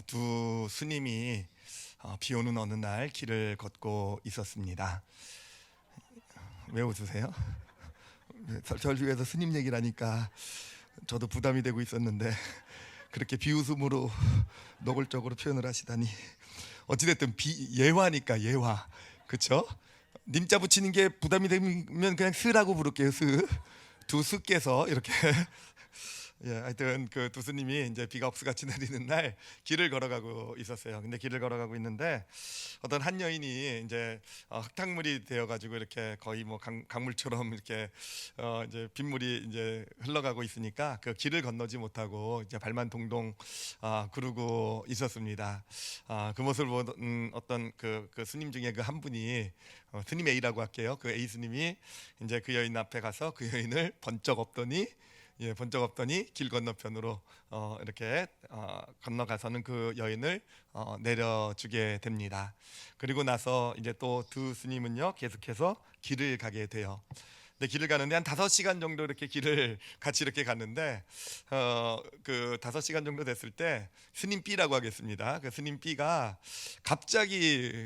두 스님이 비 오는 어느 날 길을 걷고 있었습니다. 왜 웃으세요? 절 위해서 스님 얘기를 하니까 저도 부담이 되고 있었는데 그렇게 비웃음으로 노골적으로 표현을 하시다니. 어찌됐든 예화니까 예화, 그쵸? 님자 붙이는 게 부담이 되면 그냥 스라고 부를게요. 두 스께서 이렇게 예, 하여튼 그 두 스님이 이제 비가 억수같이 내리는 날 길을 걸어가고 있었어요. 근데 길을 걸어가고 있는데 어떤 한 여인이 이제 흙탕물이 되어가지고 이렇게 거의 뭐 강물처럼 이렇게 이제 빗물이 이제 흘러가고 있으니까 그 길을 건너지 못하고 이제 발만 동동 구르고 있었습니다. 그 모습을 본 어떤 그 스님 중에 그 한 분이 스님 A라고 할게요. 그 A 스님이 이제 그 여인 앞에 가서 그 여인을 번쩍 업더니 번쩍 없더니 길 건너편으로 이렇게 건너가서는 그 여인을 내려주게 됩니다. 그리고 나서 이제 또 두 스님은요 계속해서 길을 가게 돼요. 근데 길을 가는데 한 5시간 정도 이렇게 길을 같이 이렇게 갔는데 그 5시간 정도 됐을 때 스님 B라고 하겠습니다. 그 스님 B가 갑자기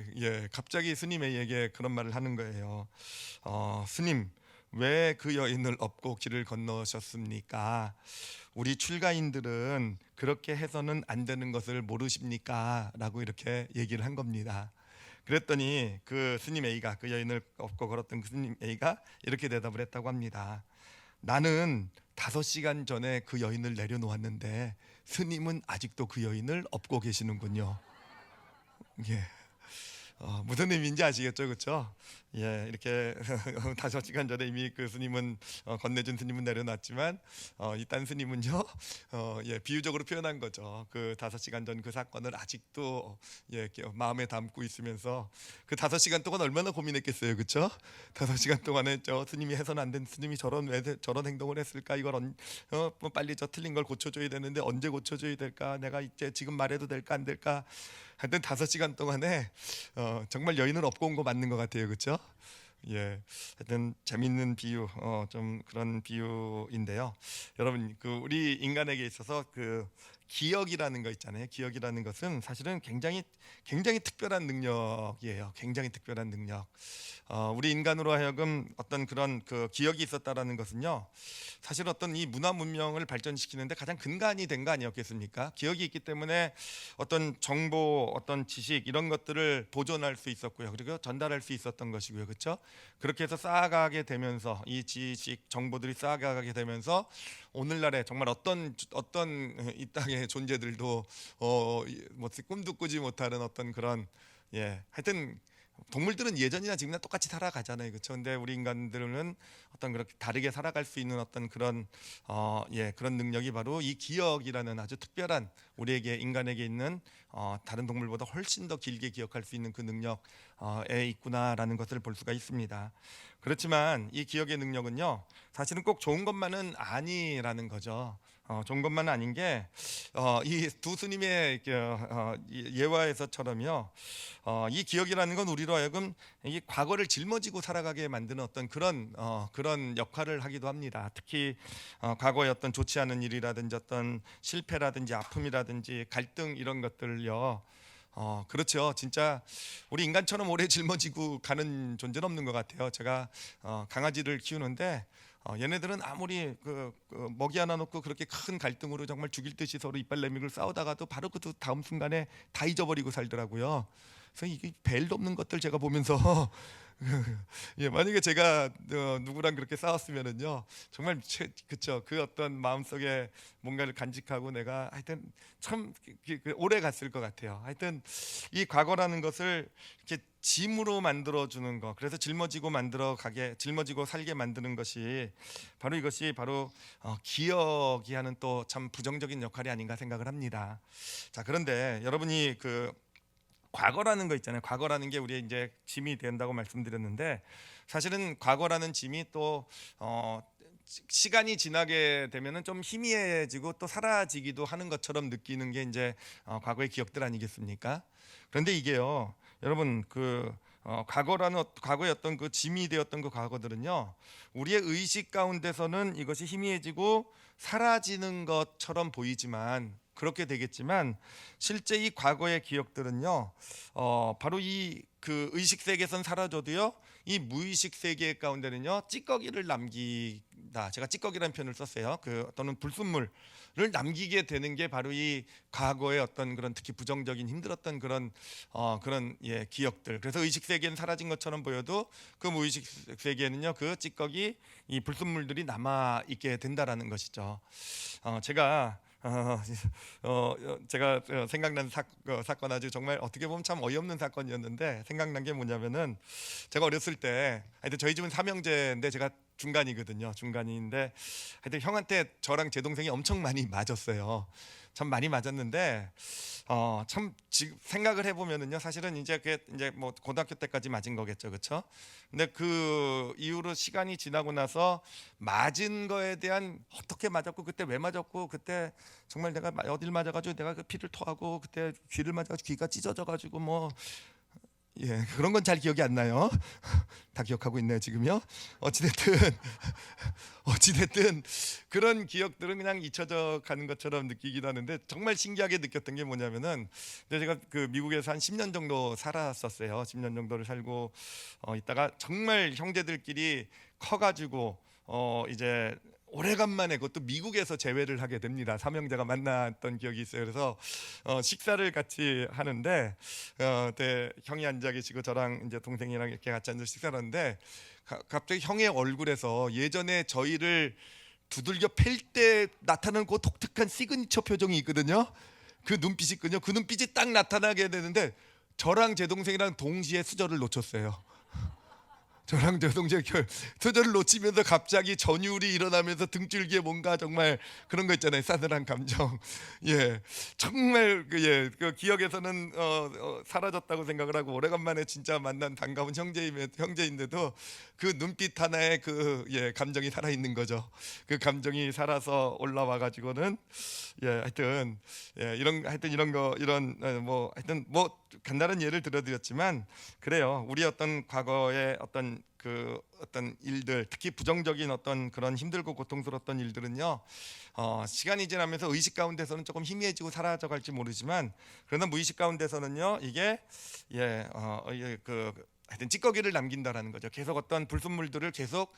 스님 A에게 그런 말을 하는 거예요. 스님, 왜 그 여인을 업고 길을 건너셨습니까? 우리 출가인들은 그렇게 해서는 안 되는 것을 모르십니까? 라고 이렇게 얘기를 한 겁니다. 그랬더니 그 스님 A가, 그 여인을 업고 걸었던 그 스님 A가 이렇게 대답을 했다고 합니다. 나는 5시간 전에 그 여인을 내려놓았는데 스님은 아직도 그 여인을 업고 계시는군요. 예. 무슨 의미인지 아시겠죠, 그렇죠? 예, 이렇게 5시간 전에 이미 그 스님은 건네준 스님은 내려놨지만 이 딴 스님은요, 비유적으로 표현한 거죠. 그 5시간 전 그 사건을 아직도 이렇게 마음에 담고 있으면서 그 5시간 동안 얼마나 고민했겠어요, 그렇죠? 5시간 동안에 저 스님이 해서는 안 된 스님이 왜 저런 행동을 했을까? 이걸 뭐 빨리 저 틀린 걸 고쳐줘야 되는데 언제 고쳐줘야 될까? 내가 이제 지금 말해도 될까 안 될까? 하여튼 5시간 동안에 정말 여인을 업고 온 거 맞는 것 같아요, 그렇죠? 예, 하여튼 재밌는 비유, 좀 그런 비유인데요. 여러분, 그 우리 인간에게 있어서 그 기억이라는 거 있잖아요. 기억이라는 것은 사실은 굉장히 특별한 능력이에요. 굉장히 특별한 능력. 우리 인간으로 하여금 어떤 그런 그 기억이 있었다라는 것은요, 사실 어떤 이 문화 문명을 발전시키는데 가장 근간이 된 거 아니었겠습니까? 기억이 있기 때문에 어떤 정보, 어떤 지식 이런 것들을 보존할 수 있었고요, 그리고 전달할 수 있었던 것이고요, 그렇죠? 그렇게 해서 쌓아가게 되면서 이 지식, 정보들이 쌓아가게 되면서 오늘날에 정말 어떤 이 땅의 존재들도 뭐 꿈도 꾸지 못하는 어떤 그런 하여튼 동물들은 예전이나 지금이나 똑같이 살아가잖아요, 그렇죠? 근데 우리 인간들은 어떤 그렇게 다르게 살아갈 수 있는 어떤 그런 그런 능력이 바로 이 기억이라는 아주 특별한 우리에게 인간에게 있는 다른 동물보다 훨씬 더 길게 기억할 수 있는 그 능력에 있구나라는 것을 볼 수가 있습니다. 그렇지만 이 기억의 능력은요, 사실은 꼭 좋은 것만은 아니라는 거죠. 좋은 것만은 아닌 게 이 두 스님의 예화에서처럼요, 이 기억이라는 건 우리로 하여금 이 과거를 짊어지고 살아가게 만드는 어떤 그런 역할을 하기도 합니다. 특히 과거의 어떤 좋지 않은 일이라든지 어떤 실패라든지 아픔이라든지 갈등 이런 것들을요. 그렇죠. 진짜 우리 인간처럼 오래 짊어지고 가는 존재는 없는 것 같아요. 제가 강아지를 키우는데 얘네들은 아무리 먹이 하나 놓고 그렇게 큰 갈등으로 정말 죽일 듯이 서로 이빨 내밀고 싸우다가도 바로 그 다음 순간에 다 잊어버리고 살더라고요. 그래서 이게 벨도 없는 것들 제가 보면서 만약에 제가 누구랑 그렇게 싸웠으면은요, 정말 그쵸, 그 어떤 마음속에 뭔가를 간직하고 내가 하여튼 참 오래 갔을 것 같아요. 하여튼 이 과거라는 것을 이렇게 짐으로 만들어 주는 거, 그래서 짊어지고 살게 만드는 것이 바로 이것이 바로 기억이 하는 또 참 부정적인 역할이 아닌가 생각을 합니다. 자, 그런데 여러분이 그 과거라는 거 있잖아요. 과거라는 게 우리의 이제 짐이 된다고 말씀드렸는데, 사실은 과거라는 짐이 또 시간이 지나게 되면은 좀 희미해지고 또 사라지기도 하는 것처럼 느끼는 게 이제 과거의 기억들 아니겠습니까? 그런데 이게요, 여러분, 과거의 어떤 그 짐이 되었던 그 과거들은요, 우리의 의식 가운데서는 이것이 희미해지고 사라지는 것처럼 보이지만 그렇게 되겠지만 실제 이 과거의 기억들은요, 바로 이 그 의식 세계에선 사라져도요, 이 무의식 세계 가운데는요 찌꺼기를 남기다. 제가 찌꺼기라는 표현을 썼어요. 또는 불순물을 남기게 되는 게 바로 이 과거의 어떤 그런 특히 부정적인 힘들었던 그런 기억들. 그래서 의식 세계는 사라진 것처럼 보여도 그 무의식 세계에는요 그 찌꺼기, 이 불순물들이 남아 있게 된다라는 것이죠. 제가 생각난 사건, 아주 정말 어떻게 보면 참 어이없는 사건이었는데, 생각난 게 뭐냐면은, 제가 어렸을 때, 하여튼 저희 집은 삼형제인데 제가 중간인데, 하여튼 형한테 저랑 제 동생이 엄청 많이 맞았어요. 참 많이 맞았는데, 참 지금 생각을 해보면은요, 사실은 이제 뭐 고등학교 때까지 맞은 거겠죠, 그렇죠? 근데 그 이후로 시간이 지나고 나서 맞은 거에 대한, 어떻게 맞았고 그때 왜 맞았고 그때 정말 내가 어딜 맞아가지고 내가 그 피를 토하고 그때 귀를 맞아가지고 귀가 찢어져가지고 뭐, 그런 건 잘 기억이 안 나요. 다 기억하고 있네요 지금요. 어찌됐든 그런 기억들은 그냥 잊혀져 가는 것처럼 느끼기도 하는데, 정말 신기하게 느꼈던 게 뭐냐면은, 제가 그 미국에서 한 10년 정도 살았었어요. 10년 정도를 살고 있다가 정말 형제들끼리 커가지고 이제 오래간만에, 그것도 미국에서 재회를 하게 됩니다. 삼형제가 만났던 기억이 있어요. 그래서 식사를 같이 하는데, 형이 앉아 계시고 저랑 이제 동생이랑 이렇게 같이 앉아 식사를 하는데, 갑자기 형의 얼굴에서 예전에 저희를 두들겨 팰 때 나타나는 그 독특한 시그니처 표정이 있거든요. 그 눈빛이 딱 나타나게 되는데, 저랑 제 동생이랑 동시에 수저를 놓쳤어요. 저랑 저 동생 투저를 놓치면서 갑자기 전율이 일어나면서 등줄기에 뭔가 정말 그런 거 있잖아요. 싸늘한 감정. 정말 그 기억에서는 사라졌다고 생각을 하고, 오래간만에 진짜 만난 반가운 형제인데도 그 눈빛 하나에 감정이 살아 있는 거죠. 그 감정이 살아서 올라와 가지고는 하여튼 하여튼 뭐 간단한 예를 들어드렸지만, 그래요. 우리 어떤 과거의 어떤 일들, 특히 부정적인 어떤 그런 힘들고 고통스러웠던 일들은요, 시간이 지나면서 의식 가운데서는 조금 희미해지고 사라져갈지 모르지만, 그러나 무의식 가운데서는요 이게 하여튼 찌꺼기를 남긴다라는 거죠. 계속 어떤 불순물들을 계속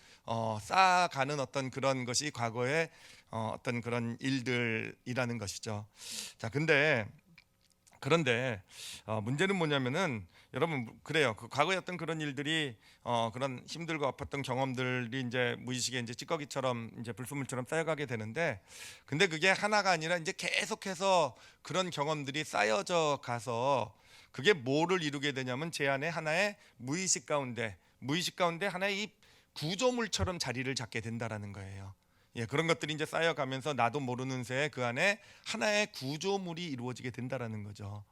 쌓아가는 어떤 그런 것이 과거의 어떤 그런 일들이라는 것이죠. 자, 그런데 문제는 뭐냐면은, 여러분, 그래요. 그 과거에 어떤 그런 일들이 그런 힘들고 아팠던 경험들이 이제 무의식에 이제 찌꺼기처럼 이제 불순물처럼 쌓여가게 되는데, 근데 그게 하나가 아니라 이제 계속해서 그런 경험들이 쌓여져 가서, 그게 뭐를 이루게 되냐면, 제 안에 하나의 무의식 가운데 하나의 이 구조물처럼 자리를 잡게 된다라는 거예요. 그런 것들이 이제 쌓여가면서 나도 모르는 새에 그 안에 하나의 구조물이 이루어지게 된다라는 거죠.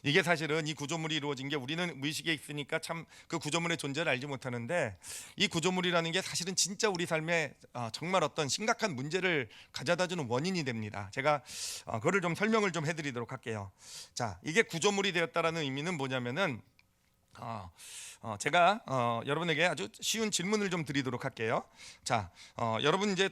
이게 사실은 이 구조물이 이루어진 게, 우리는 무의식에 있으니까 참 그 구조물의 존재를 알지 못하는데, 이 구조물이라는 게 사실은 진짜 우리 삶에 정말 어떤 심각한 문제를 가져다주는 원인이 됩니다. 제가 그거를 좀 설명을 좀 해드리도록 할게요. 자, 이게 구조물이 되었다라는 의미는 뭐냐면은, 제가 여러분에게 아주 쉬운 질문을 좀 드리도록 할게요. 자, 여러분 이제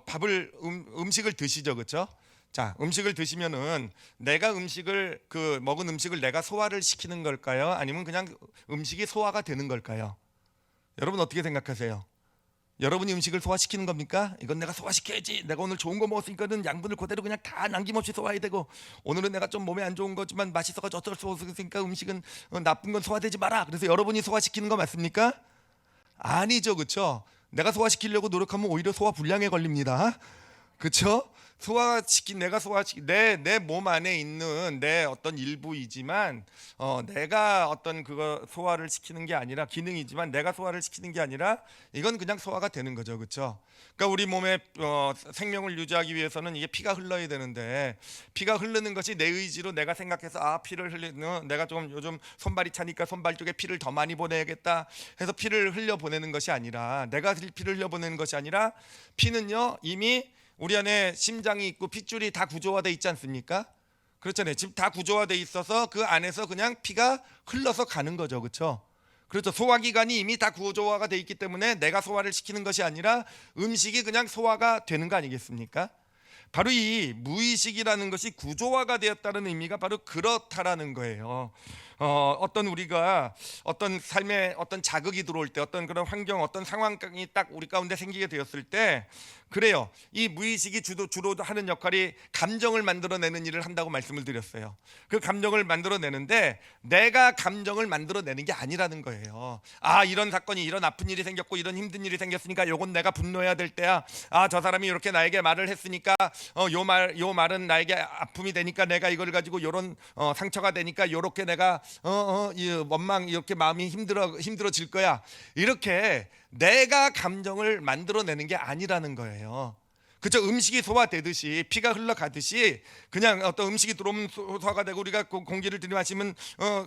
밥을 음식을 드시죠, 그렇죠? 자, 음식을 드시면은 내가 먹은 음식을 내가 소화를 시키는 걸까요? 아니면 그냥 음식이 소화가 되는 걸까요? 여러분 어떻게 생각하세요? 여러분이 음식을 소화시키는 겁니까? 이건 내가 소화시켜야지. 내가 오늘 좋은 거 먹었으니까는 양분을 그대로 그냥 다 남김없이 소화해야 되고, 오늘은 내가 좀 몸에 안 좋은 거지만 맛있어가지고 어쩔 수 없으니까 음식은 나쁜 건 소화되지 마라. 그래서 여러분이 소화시키는 거 맞습니까? 아니죠, 그렇죠? 내가 소화시키려고 노력하면 오히려 소화 불량에 걸립니다. 그렇죠? 내 몸 안에 있는 내 어떤 일부이지만, 내가 어떤 그거 소화를 시키는 게 아니라, 기능이지만 내가 소화를 시키는 게 아니라, 이건 그냥 소화가 되는 거죠, 그렇죠? 그러니까 우리 몸에 생명을 유지하기 위해서는 이게 피가 흘러야 되는데, 피가 흐르는 것이 내 의지로 내가 생각해서 피를 흘리는, 내가 좀 요즘 손발이 차니까 손발 쪽에 피를 더 많이 보내야겠다 해서 피를 흘려 보내는 것이 아니라, 내가 피를 흘려 보내는 것이 아니라, 피는요 이미 우리 안에 심장이 있고 핏줄이 다 구조화돼 있지 않습니까? 그렇잖아요. 지금 다 구조화돼 있어서 그 안에서 그냥 피가 흘러서 가는 거죠, 그렇죠? 그렇죠. 소화기관이 이미 다 구조화가 돼 있기 때문에 내가 소화를 시키는 것이 아니라 음식이 그냥 소화가 되는 거 아니겠습니까? 바로 이 무의식이라는 것이 구조화가 되었다는 의미가 바로 그렇다라는 거예요. 어떤 우리가 어떤 삶에 어떤 자극이 들어올 때, 어떤 그런 환경, 어떤 상황이 딱 우리 가운데 생기게 되었을 때, 그래요, 이 무의식이 주로 하는 역할이 감정을 만들어내는 일을 한다고 말씀을 드렸어요. 그 감정을 만들어내는데 내가 감정을 만들어내는 게 아니라는 거예요. 아, 이런 사건이, 이런 아픈 일이 생겼고 이런 힘든 일이 생겼으니까 요건 내가 분노해야 될 때야. 아, 저 사람이 이렇게 나에게 말을 했으니까 요 말은 나에게 아픔이 되니까 내가 이걸 가지고 요런 상처가 되니까 요렇게 내가 이 원망, 이렇게 마음이 힘들어질 거야. 이렇게 내가 감정을 만들어내는 게 아니라는 거예요. 그죠? 음식이 소화되듯이, 피가 흘러가듯이, 그냥 어떤 음식이 들어오면 소화가 되고 우리가 공기를 들이마시면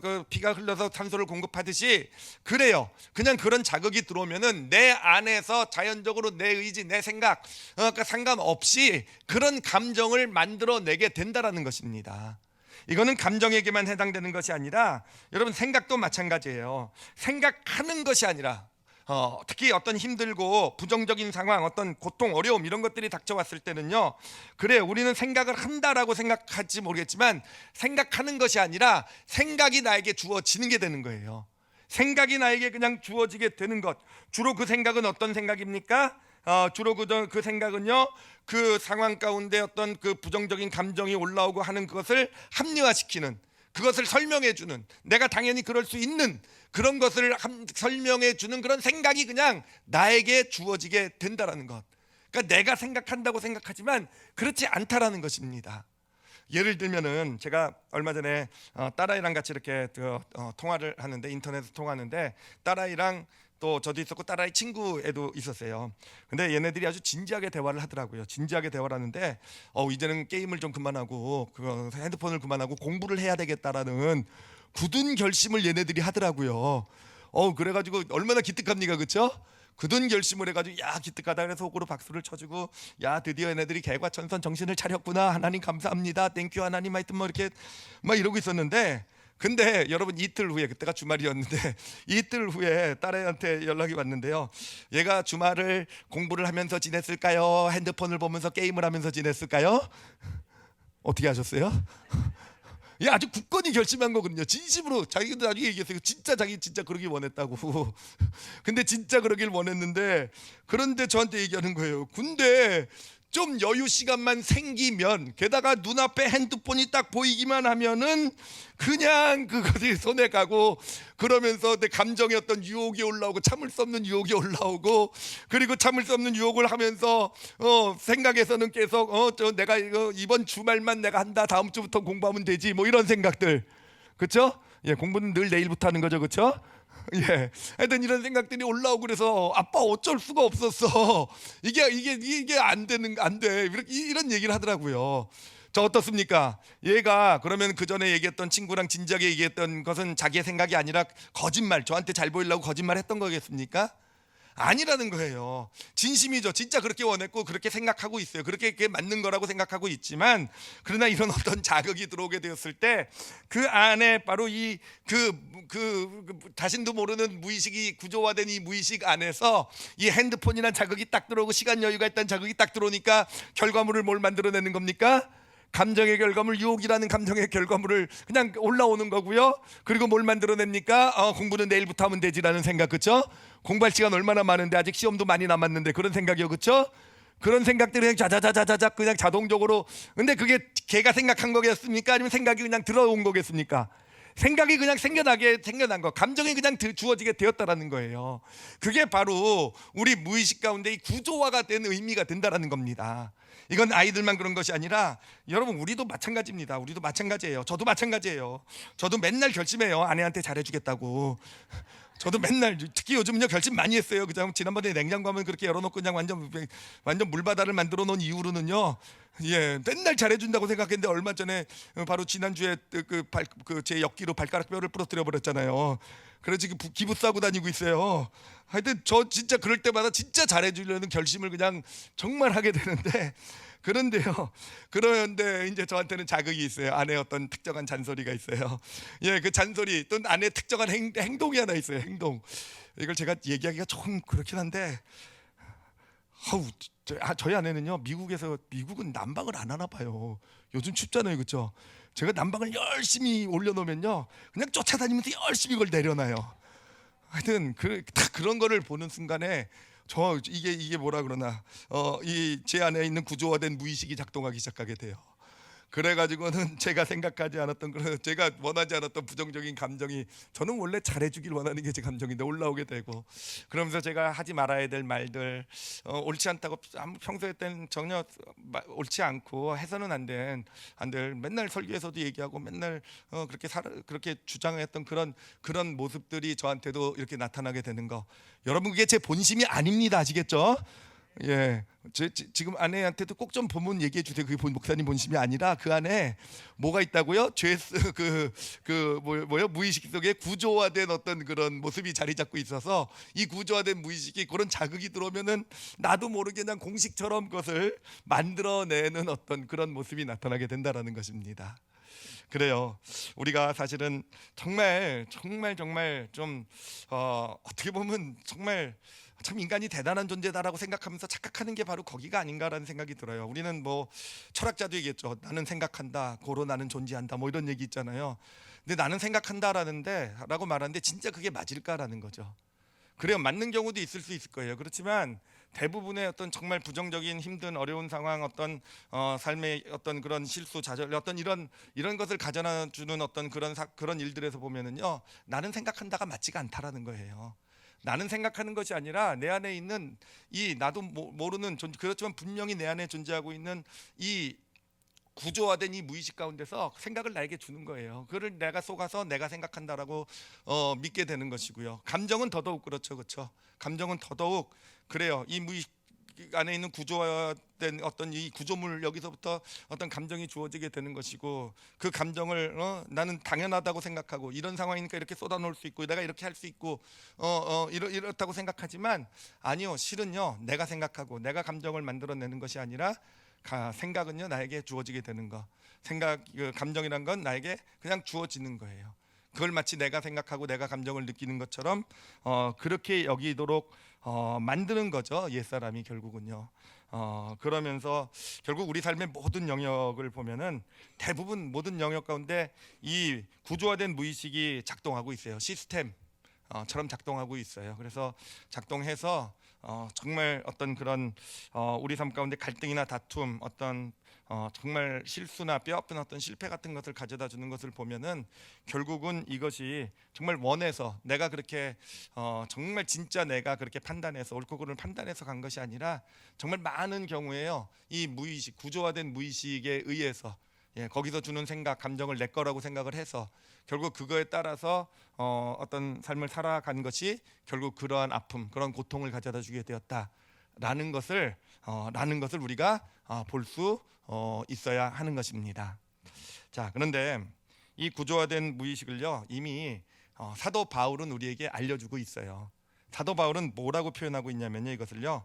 그 피가 흘러서 산소를 공급하듯이, 그래요. 그냥 그런 자극이 들어오면은 내 안에서 자연적으로 내 의지, 내 생각, 그러니까 상관없이 그런 감정을 만들어내게 된다라는 것입니다. 이거는 감정에게만 해당되는 것이 아니라 여러분 생각도 마찬가지예요. 생각하는 것이 아니라 특히 어떤 힘들고 부정적인 상황, 어떤 고통, 어려움 이런 것들이 닥쳐왔을 때는요, 그래 우리는 생각을 한다라고 생각할지 모르겠지만 생각하는 것이 아니라 생각이 나에게 주어지는 게 되는 거예요. 생각이 나에게 그냥 주어지게 되는 것. 주로 그 생각은 어떤 생각입니까? 주로 그 생각은요, 그 상황 가운데 어떤 그 부정적인 감정이 올라오고 하는 그것을 합리화시키는, 그것을 설명해주는, 내가 당연히 그럴 수 있는 그런 것을 설명해주는 그런 생각이 그냥 나에게 주어지게 된다라는 것. 그러니까 내가 생각한다고 생각하지만 그렇지 않다라는 것입니다. 예를 들면은 제가 얼마 전에 딸아이랑 같이 이렇게 통화를 하는데, 인터넷에서 통화하는데 딸아이랑 또 저도 있었고 딸아이 친구 애도 있었어요. 근데 얘네들이 아주 진지하게 대화를 하더라고요. 진지하게 대화를 하는데 이제는 게임을 좀 그만하고 핸드폰을 그만하고 공부를 해야 되겠다라는 굳은 결심을 얘네들이 하더라고요. 그래가지고 얼마나 기특합니까, 그렇죠? 굳은 결심을 해가지고 야 기특하다 그래서 속으로 박수를 쳐주고, 야 드디어 얘네들이 개과천선 정신을 차렸구나, 하나님 감사합니다, 땡큐 하나님, 하여튼 뭐 이렇게 막 이러고 있었는데, 근데 여러분 이틀 후에, 그때가 주말이었는데 이틀 후에 딸애한테 연락이 왔는데요. 얘가 주말을 공부를 하면서 지냈을까요? 핸드폰을 보면서 게임을 하면서 지냈을까요? 어떻게 하셨어요? 예, 아주 굳건히 결심한 거거든요. 진심으로 자기도 나중에 얘기했어요. 진짜 그러길 원했다고. 근데 진짜 그러길 원했는데, 그런데 저한테 얘기하는 거예요. 근데 좀 여유 시간만 생기면, 게다가 눈앞에 핸드폰이 딱 보이기만 하면은 그냥 그것이 손에 가고, 그러면서 내 감정의 어떤 유혹이 올라오고, 참을 수 없는 유혹이 올라오고, 그리고 참을 수 없는 유혹을 하면서 생각에서는 계속 내가 이번 주말만 내가 한다, 다음 주부터 공부하면 되지, 뭐 이런 생각들, 그렇죠? 예, 공부는 늘 내일부터 하는 거죠, 그렇죠? 예, 하여튼 이런 생각들이 올라오고, 그래서 아빠 어쩔 수가 없었어. 이게 안 돼. 이런 얘기를 하더라고요. 저 어떻습니까? 얘가 그러면 그 전에 얘기했던 친구랑 진지하게 얘기했던 것은 자기의 생각이 아니라 거짓말, 저한테 잘 보이려고 거짓말했던 거겠습니까? 아니라는 거예요. 진심이죠. 진짜 그렇게 원했고 그렇게 생각하고 있어요. 그게 맞는 거라고 생각하고 있지만, 그러나 이런 어떤 자극이 들어오게 되었을 때 그 안에 바로 자신도 모르는 무의식이 구조화된 이 무의식 안에서 이 핸드폰이란 자극이 딱 들어오고, 시간 여유가 있다는 자극이 딱 들어오니까 결과물을 뭘 만들어내는 겁니까? 감정의 결과물, 유혹이라는 감정의 결과물을 그냥 올라오는 거고요. 그리고 뭘 만들어냅니까? 공부는 내일부터 하면 되지라는 생각, 그렇죠? 공부할 시간 얼마나 많은데, 아직 시험도 많이 남았는데, 그런 생각이요, 그렇죠? 그런 생각들이 그냥 자자자자자 그냥 자동적으로. 근데 그게 걔가 생각한 거겠습니까? 아니면 생각이 그냥 들어온 거겠습니까? 생각이 그냥 생겨난 거, 감정이 그냥 주어지게 되었다라는 거예요. 그게 바로 우리 무의식 가운데 이 구조화가 된 의미가 된다라는 겁니다. 이건 아이들만 그런 것이 아니라 여러분 우리도 마찬가지입니다. 우리도 마찬가지예요. 저도 마찬가지예요. 저도 맨날 결심해요. 아내한테 잘해주겠다고. 저도 맨날, 특히 요즘은요 결심 많이 했어요. 그냥 지난번에 냉장고 하면 그렇게 열어놓고 그냥 완전 물바다를 만들어 놓은 이후로는요, 예, 맨날 잘해준다고 생각했는데, 얼마 전에 바로 지난주에 제 옆기로 발가락 뼈를 부러뜨려 버렸잖아요. 그래서 지금 기부 싸고 다니고 있어요. 하여튼 저 진짜 그럴 때마다 진짜 잘해주려는 결심을 그냥 정말 하게 되는데, 그런데 이제 저한테는 자극이 있어요. 아내의 어떤 특정한 잔소리가 있어요. 예, 그 잔소리 또 아내의 특정한 행동이 하나 있어요. 행동. 이걸 제가 얘기하기가 조금 그렇긴 한데, 저희 아내는요, 미국은 난방을 안 하나 봐요. 요즘 춥잖아요, 그렇죠? 제가 난방을 열심히 올려놓으면요, 그냥 쫓아다니면서 열심히 그걸 내려놔요. 하여튼 딱 그런 거를 보는 순간에 이게 뭐라 그러나 이 제 안에 있는 구조화된 무의식이 작동하기 시작하게 돼요. 그래가지고는 제가 생각하지 않았던 제가 원하지 않았던 부정적인 감정이, 저는 원래 잘해주길 원하는 게 제 감정인데 올라오게 되고, 그러면서 제가 하지 말아야 될 말들, 옳지 않다고 평소에 때는 전혀 옳지 않고 해서는 안될 맨날 설교에서도 얘기하고 맨날 그렇게 주장했던 그런 모습들이 저한테도 이렇게 나타나게 되는 거, 여러분 그게 제 본심이 아닙니다. 아시겠죠? 예, 지금 아내한테도 꼭 좀 보면 얘기해 주세요. 그게 목사님 본심이 아니라 그 안에 뭐가 있다고요? 무의식 속에 구조화된 어떤 그런 모습이 자리 잡고 있어서, 이 구조화된 무의식이 그런 자극이 들어오면은 나도 모르게 그냥 공식처럼 그것을 만들어내는 어떤 그런 모습이 나타나게 된다라는 것입니다. 그래요. 우리가 사실은 정말 좀 어떻게 보면 정말 참 인간이 대단한 존재다라고 생각하면서 착각하는 게 바로 거기가 아닌가라는 생각이 들어요. 우리는 뭐 철학자도 얘기했죠. 나는 생각한다, 고로 나는 존재한다, 뭐 이런 얘기 있잖아요. 근데 나는 생각한다라고 말하는데 진짜 그게 맞을까라는 거죠. 그래요, 맞는 경우도 있을 수 있을 거예요. 그렇지만 대부분의 어떤 정말 부정적인 힘든 어려운 상황, 어떤 삶의 어떤 그런 실수, 좌절, 어떤 이런 것을 가져다 주는 어떤 그런 일들에서 보면은요, 나는 생각한다가 맞지가 않다라는 거예요. 나는 생각하는 것이 아니라 내 안에 있는 이 나도 모르는 그렇지만 분명히 내 안에 존재하고 있는 이 구조화된 이 무의식 가운데서 생각을 나에게 주는 거예요. 그걸 내가 속아서 내가 생각한다라고 믿게 되는 것이고요. 감정은 더더욱 그렇죠. 감정은 더더욱 그래요. 이 무의식 안에 있는 구조화된 어떤 이 구조물, 여기서부터 어떤 감정이 주어지게 되는 것이고, 그 감정을 나는 당연하다고 생각하고, 이런 상황이니까 이렇게 쏟아놓을 수 있고, 내가 이렇게 할 수 있고, 이렇다고 생각하지만, 아니요, 실은요, 내가 생각하고 내가 감정을 만들어내는 것이 아니라 생각은요, 나에게 주어지게 되는 거. 감정이란 건 나에게 그냥 주어지는 거예요. 그걸 마치 내가 생각하고 내가 감정을 느끼는 것처럼 그렇게 여기도록 만드는 거죠, 옛사람이 결국은요. 그러면서 결국 우리 삶의 모든 영역을 보면은 대부분 모든 영역 가운데 이 구조화된 무의식이 작동하고 있어요. 시스템처럼 작동하고 있어요. 그래서 작동해서 정말 어떤 그런 우리 삶 가운데 갈등이나 다툼, 어떤 정말 실수나 뼈아픈 어떤 실패 같은 것을 가져다 주는 것을 보면은 결국은 이것이 정말 원해서 내가 그렇게 정말 진짜 내가 그렇게 판단해서 옳고 그름을 판단해서 간 것이 아니라, 정말 많은 경우에요, 이 무의식, 구조화된 무의식에 의해서 거기서 주는 생각, 감정을 내 거라고 생각을 해서 결국 그거에 따라서 어떤 삶을 살아간 것이 결국 그러한 아픔, 그런 고통을 가져다 주게 되었다라는 것을 우리가 볼 수 있어야 하는 것입니다. 자, 그런데 이 구조화된 무의식을요, 이미 사도 바울은 우리에게 알려주고 있어요. 사도 바울은 뭐라고 표현하고 있냐면요, 이것을요,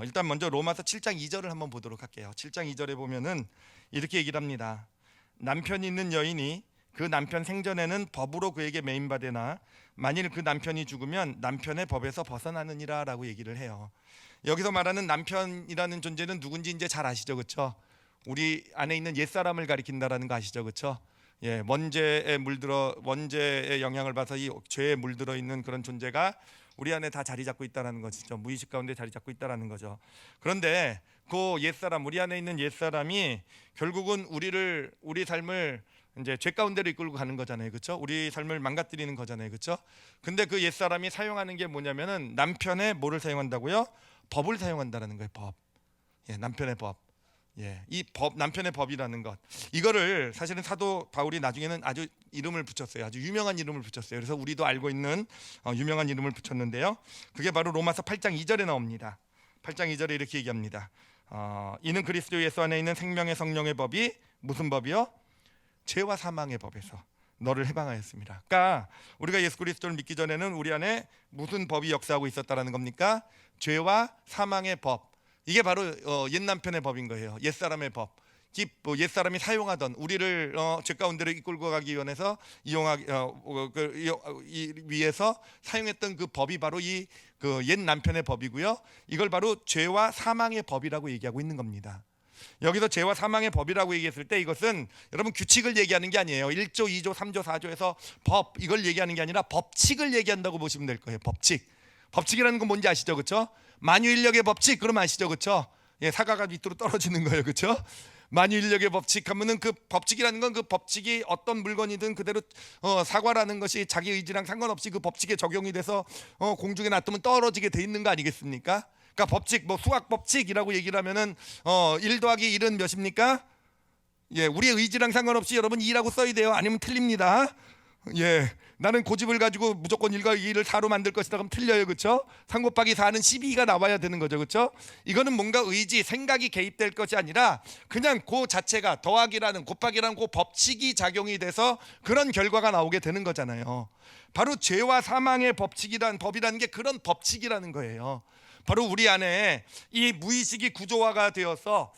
일단 먼저 로마서 7장 2절을 한번 보도록 할게요. 7장 2절에 보면은 이렇게 얘기를 합니다. 남편이 있는 여인이 그 남편 생전에는 법으로 그에게 매인받으나 만일 그 남편이 죽으면 남편의 법에서 벗어나느니라 라고 얘기를 해요. 여기서 말하는 남편이라는 존재는 누군지 이제 잘 아시죠, 그렇죠? 우리 안에 있는 옛사람을 가리킨다라는 거 아시죠, 그렇죠? 원죄의 영향을 받아서 이 죄에 물들어 있는 그런 존재가 우리 안에 다 자리 잡고 있다라는 것이죠. 무의식 가운데 자리 잡고 있다라는 거죠. 그런데 그 옛사람, 우리 안에 있는 옛사람이 결국은 우리 삶을 이제 죄 가운데로 이끌고 가는 거잖아요, 그렇죠? 우리 삶을 망가뜨리는 거잖아요, 그렇죠? 근데 그 옛사람이 사용하는 게 뭐냐면은 남편의 뭐를 사용한다고요? 법을 사용한다라는 거예요. 법. 남편의 법. 이 법, 남편의 법이라는 것, 이거를 사실은 사도 바울이 나중에는 아주 이름을 붙였어요. 아주 유명한 이름을 붙였어요. 그래서 우리도 알고 있는 유명한 이름을 붙였는데요, 그게 바로 로마서 8장 2절에 나옵니다. 8장 2절에 이렇게 얘기합니다. 이는 그리스도 예수 안에 있는 생명의 성령의 법이 무슨 법이요? 죄와 사망의 법에서 너를 해방하였습니다. 그러니까 우리가 예수 그리스도를 믿기 전에는 우리 안에 무슨 법이 역사하고 있었다라는 겁니까? 죄와 사망의 법. 이게 바로 옛 남편의 법인 거예요. 옛사람의 법. 옛 사람이 사용하던 우리를 죄 가운데로 이끌고 가기 위해서 위해서 사용했던 그 법이 바로 이 그 옛 남편의 법이고요. 이걸 바로 죄와 사망의 법이라고 얘기하고 있는 겁니다. 여기서 죄와 사망의 법이라고 얘기했을 때 이것은 여러분 규칙을 얘기하는 게 아니에요. 1조, 2조, 3조, 4조에서 법 이걸 얘기하는 게 아니라 법칙을 얘기한다고 보시면 될 거예요. 법칙이라는 건 뭔지 아시죠? 그렇죠? 만유인력의 법칙 그럼 아시죠? 그렇죠? 예, 사과가 밑으로 떨어지는 거예요. 그렇죠? 만유인력의 법칙 하면은 그 법칙이라는 건 그 법칙이 어떤 물건이든 그대로 사과라는 것이 자기 의지랑 상관없이 그 법칙에 적용이 돼서 공중에 놔두면 떨어지게 돼 있는 거 아니겠습니까? 그러니까 법칙, 뭐 수학 법칙이라고 얘기를 하면은 1 더하기 1은 몇입니까? 예, 우리의 의지랑 상관없이 여러분 2라고 써야 돼요. 아니면 틀립니다. 예, 나는 고집을 가지고 무조건 1과 2를 4로 만들 것이다 그럼 틀려요. 그렇죠? 3 곱하기 4는 12가 나와야 되는 거죠. 그렇죠? 이거는 뭔가 의지, 생각이 개입될 것이 아니라 그냥 그 자체가 더하기라는 곱하기라는 그 법칙이 작용이 돼서 그런 결과가 나오게 되는 거잖아요. 바로 죄와 사망의 법이라는 게 그런 법칙이라는 거예요. 바로 우리 안에 이 무의식이 구조화가 되어서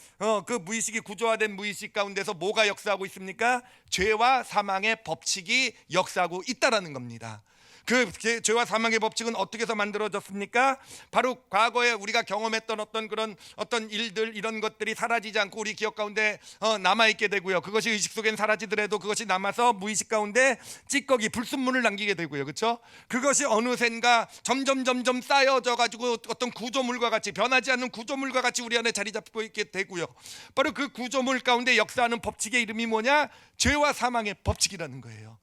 그 무의식이 구조화된 무의식 가운데서 뭐가 역사하고 있습니까? 죄와 사망의 법칙이 역사하고 있다라는 겁니다. 그 죄와 사망의 법칙은 어떻게 해서 만들어졌습니까? 바로 과거에 우리가 경험했던 어떤 일들 이런 것들이 사라지지 않고 우리 기억 가운데 남아있게 되고요. 그것이 의식 속엔 사라지더라도 그것이 남아서 무의식 가운데 찌꺼기 불순물을 남기게 되고요. 그렇죠? 그것이 어느샌가 점점 쌓여져 가지고 어떤 구조물과 같이 변하지 않는 구조물과 같이 우리 안에 자리 잡고 있게 되고요. 바로 그 구조물 가운데 역사하는 법칙의 이름이 뭐냐? 죄와 사망의 법칙이라는 거예요.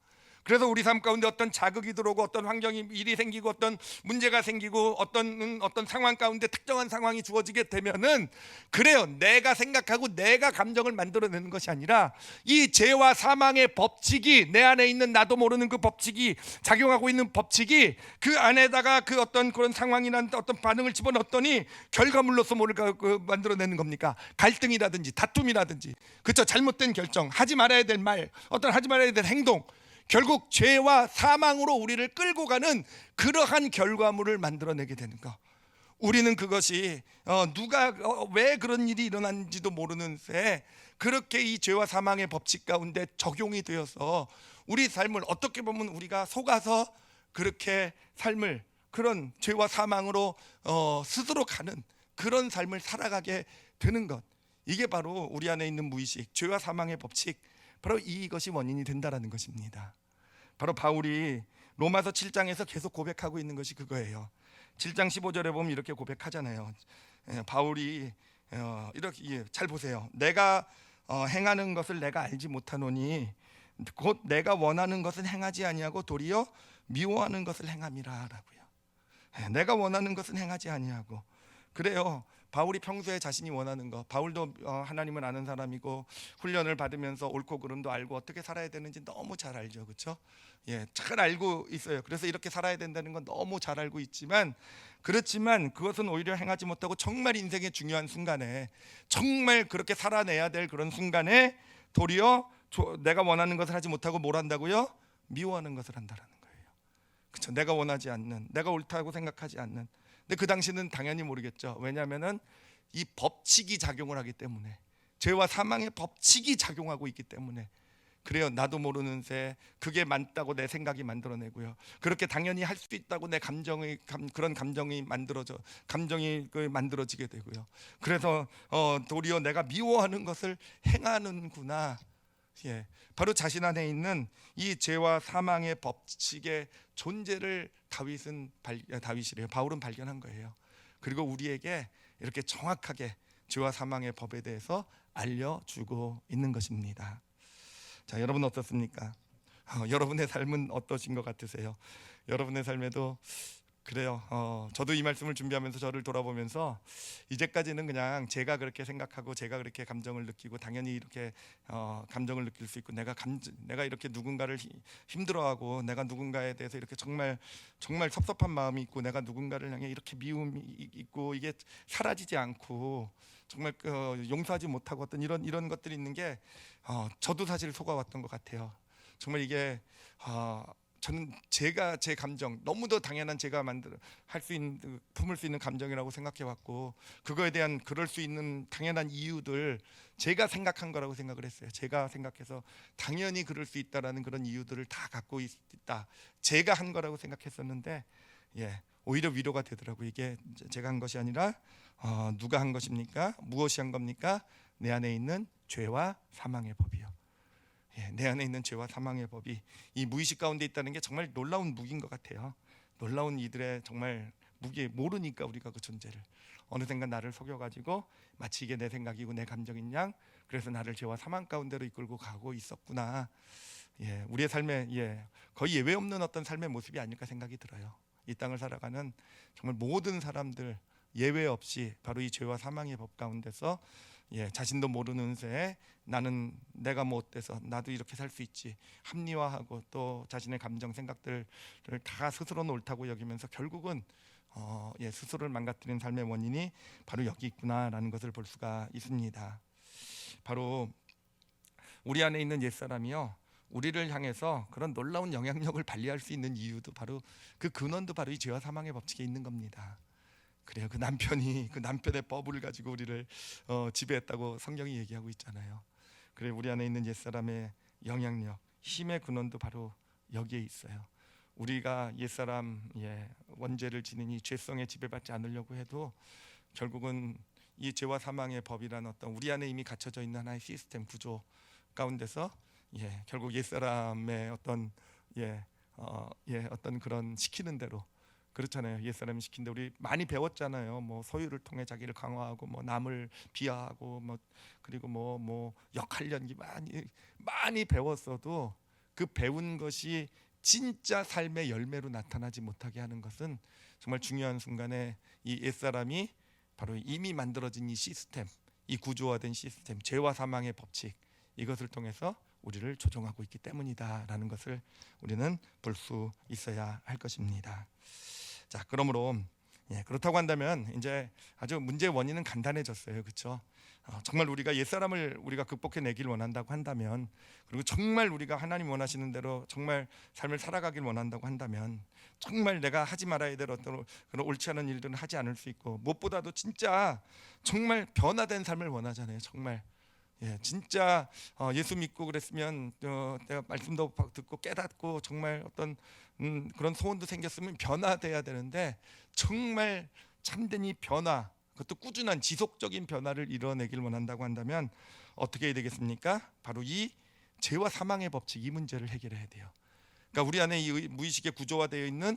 그래서 우리 삶 가운데 어떤 자극이 들어오고 어떤 환경이 일이 생기고 어떤 문제가 생기고 어떤 상황 가운데 특정한 상황이 주어지게 되면은 그래요. 내가 생각하고 내가 감정을 만들어내는 것이 아니라 이 죄와 사망의 법칙이 내 안에 있는 나도 모르는 그 법칙이 작용하고 있는 법칙이 그 안에다가 그 어떤 그런 상황이나 어떤 반응을 집어넣었더니 결과물로서 뭐를 만들어내는 겁니까? 갈등이라든지 다툼이라든지 그렇죠? 잘못된 결정, 하지 말아야 될 말, 어떤 하지 말아야 될 행동 결국 죄와 사망으로 우리를 끌고 가는 그러한 결과물을 만들어내게 되는 거. 우리는 그것이 누가 왜 그런 일이 일어난지도 모르는 새 그렇게 이 죄와 사망의 법칙 가운데 적용이 되어서 우리 삶을 어떻게 보면 우리가 속아서 그렇게 삶을 그런 죄와 사망으로 스스로 가는 그런 삶을 살아가게 되는 것. 이게 바로 우리 안에 있는 무의식, 죄와 사망의 법칙, 바로 이것이 원인이 된다라는 것입니다. 바로 바울이 로마서 7장에서 계속 고백하고 있는 것이 그거예요. 7장 15절에 보면 이렇게 고백하잖아요. 바울이 이렇게 잘 보세요. 내가 행하는 것을 내가 알지 못하노니 곧 내가 원하는 것은 행하지 아니하고 도리어 미워하는 것을 행함이라라고요. 내가 원하는 것은 행하지 아니하고 그래요. 바울이 평소에 자신이 원하는 것, 바울도 하나님을 아는 사람이고 훈련을 받으면서 옳고 그름도 알고 어떻게 살아야 되는지 너무 잘 알죠. 그렇죠? 예, 잘 알고 있어요. 그래서 이렇게 살아야 된다는 건 너무 잘 알고 있지만 그렇지만 그것은 오히려 행하지 못하고 정말 인생의 중요한 순간에 정말 그렇게 살아내야 될 그런 순간에 도리어 내가 원하는 것을 하지 못하고 뭘 한다고요? 미워하는 것을 한다라는 거예요. 그렇죠? 내가 원하지 않는, 내가 옳다고 생각하지 않는. 근데 그 당시는 당연히 모르겠죠. 왜냐하면은 이 법칙이 작용을 하기 때문에 죄와 사망의 법칙이 작용하고 있기 때문에 그래요. 나도 모르는 새 그게 맞다고 내 생각이 만들어내고요. 그렇게 당연히 할 수 있다고 내 그런 감정이 만들어지게 되고요. 그래서 도리어 내가 미워하는 것을 행하는구나. 예, 바로 자신 안에 있는 이 죄와 사망의 법칙의 존재를 다윗이래요. 바울은 발견한 거예요. 그리고 우리에게 이렇게 정확하게 죄와 사망의 법에 대해서 알려주고 있는 것입니다. 자, 여러분 어떻습니까? 여러분의 삶은 어떠신 것 같으세요? 여러분의 삶에도 그래요. 저도 이 말씀을 준비하면서 저를 돌아보면서 이제까지는 그냥 제가 그렇게 생각하고 제가 그렇게 감정을 느끼고 당연히 이렇게 감정을 느낄 수 있고 내가 이렇게 누군가를 힘들어하고 내가 누군가에 대해서 이렇게 정말 섭섭한 마음이 있고 내가 누군가를 향해 이렇게 미움이 있고 이게 사라지지 않고 정말 용서하지 못하고 어떤 이런 것들이 있는 게 저도 사실 속아왔던 것 같아요. 정말 이게 저는 제가 제 감정 너무도 당연한 제가 만들 할 수 있는 품을 수 있는 감정이라고 생각해 왔고 그거에 대한 그럴 수 있는 당연한 이유들 제가 생각한 거라고 생각을 했어요. 제가 생각해서 당연히 그럴 수 있다라는 그런 이유들을 다 갖고 있다. 제가 한 거라고 생각했었는데 오히려 위로가 되더라고요. 이게 제가 한 것이 아니라 누가 한 것입니까? 무엇이 한 겁니까? 내 안에 있는 죄와 사망의 법이요. 내 안에 있는 죄와 사망의 법이 이 무의식 가운데 있다는 게 정말 놀라운 무기인 것 같아요. 놀라운 이들의 정말 무기 모르니까 우리가 그 존재를 어느샌가 나를 속여가지고 마치 이게 내 생각이고 내 감정인 양 그래서 나를 죄와 사망 가운데로 이끌고 가고 있었구나. 우리의 삶에 거의 예외 없는 어떤 삶의 모습이 아닐까 생각이 들어요. 이 땅을 살아가는 정말 모든 사람들 예외 없이 바로 이 죄와 사망의 법 가운데서 자신도 모르는 새에 나는 내가 뭐 어때서 나도 이렇게 살 수 있지 합리화하고 또 자신의 감정 생각들을 다 스스로는 옳다고 여기면서 결국은 스스로를 망가뜨린 삶의 원인이 바로 여기 있구나라는 것을 볼 수가 있습니다. 바로 우리 안에 있는 옛사람이요 우리를 향해서 그런 놀라운 영향력을 발휘할 수 있는 이유도 바로 그 근원도 바로 이 죄와 사망의 법칙에 있는 겁니다. 그래요. 그 남편의 법을 가지고 우리를 지배했다고 성경이 얘기하고 있잖아요. 그래 우리 안에 있는 옛사람의 영향력, 힘의 근원도 바로 여기에 있어요. 우리가 옛사람 원죄를 지니니 죄성에 지배받지 않으려고 해도 결국은 이 죄와 사망의 법이라는 어떤 우리 안에 이미 갖춰져 있는 하나의 시스템 구조 가운데서 결국 옛사람의 어떤 어떤 그런 시키는 대로 그렇잖아요. 옛사람이 시킨데 우리 많이 배웠잖아요. 뭐 소유를 통해 자기를 강화하고 뭐 남을 비하하고 뭐 그리고 뭐 역할 연기 많이 배웠어도 그 배운 것이 진짜 삶의 열매로 나타나지 못하게 하는 것은 정말 중요한 순간에 이 옛사람이 바로 이미 만들어진 이 시스템, 이 구조화된 시스템, 죄와 사망의 법칙 이것을 통해서 우리를 조종하고 있기 때문이다라는 것을 우리는 볼 수 있어야 할 것입니다. 자, 그러므로 그렇다고 한다면 이제 아주 문제의 원인은 간단해졌어요. 그렇죠? 정말 우리가 옛사람을 우리가 극복해내길 원한다고 한다면 그리고 정말 우리가 하나님 원하시는 대로 정말 삶을 살아가길 원한다고 한다면 정말 내가 하지 말아야 될 어떤 그런 옳지 않은 일들은 하지 않을 수 있고 무엇보다도 진짜 정말 변화된 삶을 원하잖아요. 정말 진짜 예수 믿고 그랬으면 내가 말씀도 듣고 깨닫고 정말 어떤 그런 소원도 생겼으면 변화돼야 되는데 정말 참된 이 변화 그것도 꾸준한 지속적인 변화를 이뤄내길 원한다고 한다면 어떻게 해야 되겠습니까? 바로 이 죄와 사망의 법칙 이 문제를 해결해야 돼요. 그러니까 우리 안에 이 무의식에 구조화되어 있는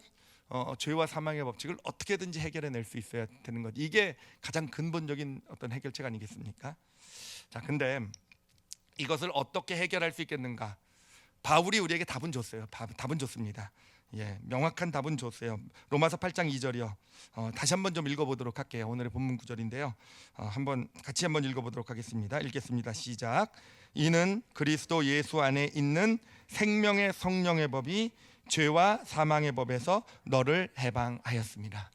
죄와 사망의 법칙을 어떻게든지 해결해낼 수 있어야 되는 것 이게 가장 근본적인 어떤 해결책 아니겠습니까? 자, 근데 이것을 어떻게 해결할 수 있겠는가? 바울이 우리에게 답은 줬어요. 답은 줬습니다. 명확한 답은 줬어요. 로마서 8장 2절이요. 다시 한번 좀 읽어보도록 할게요. 오늘의 본문 구절인데요. 같이 한번 읽어보도록 하겠습니다. 읽겠습니다. 시작. 이는 그리스도 예수 안에 있는 생명의 성령의 법이 죄와 사망의 법에서 너를 해방하였습니다.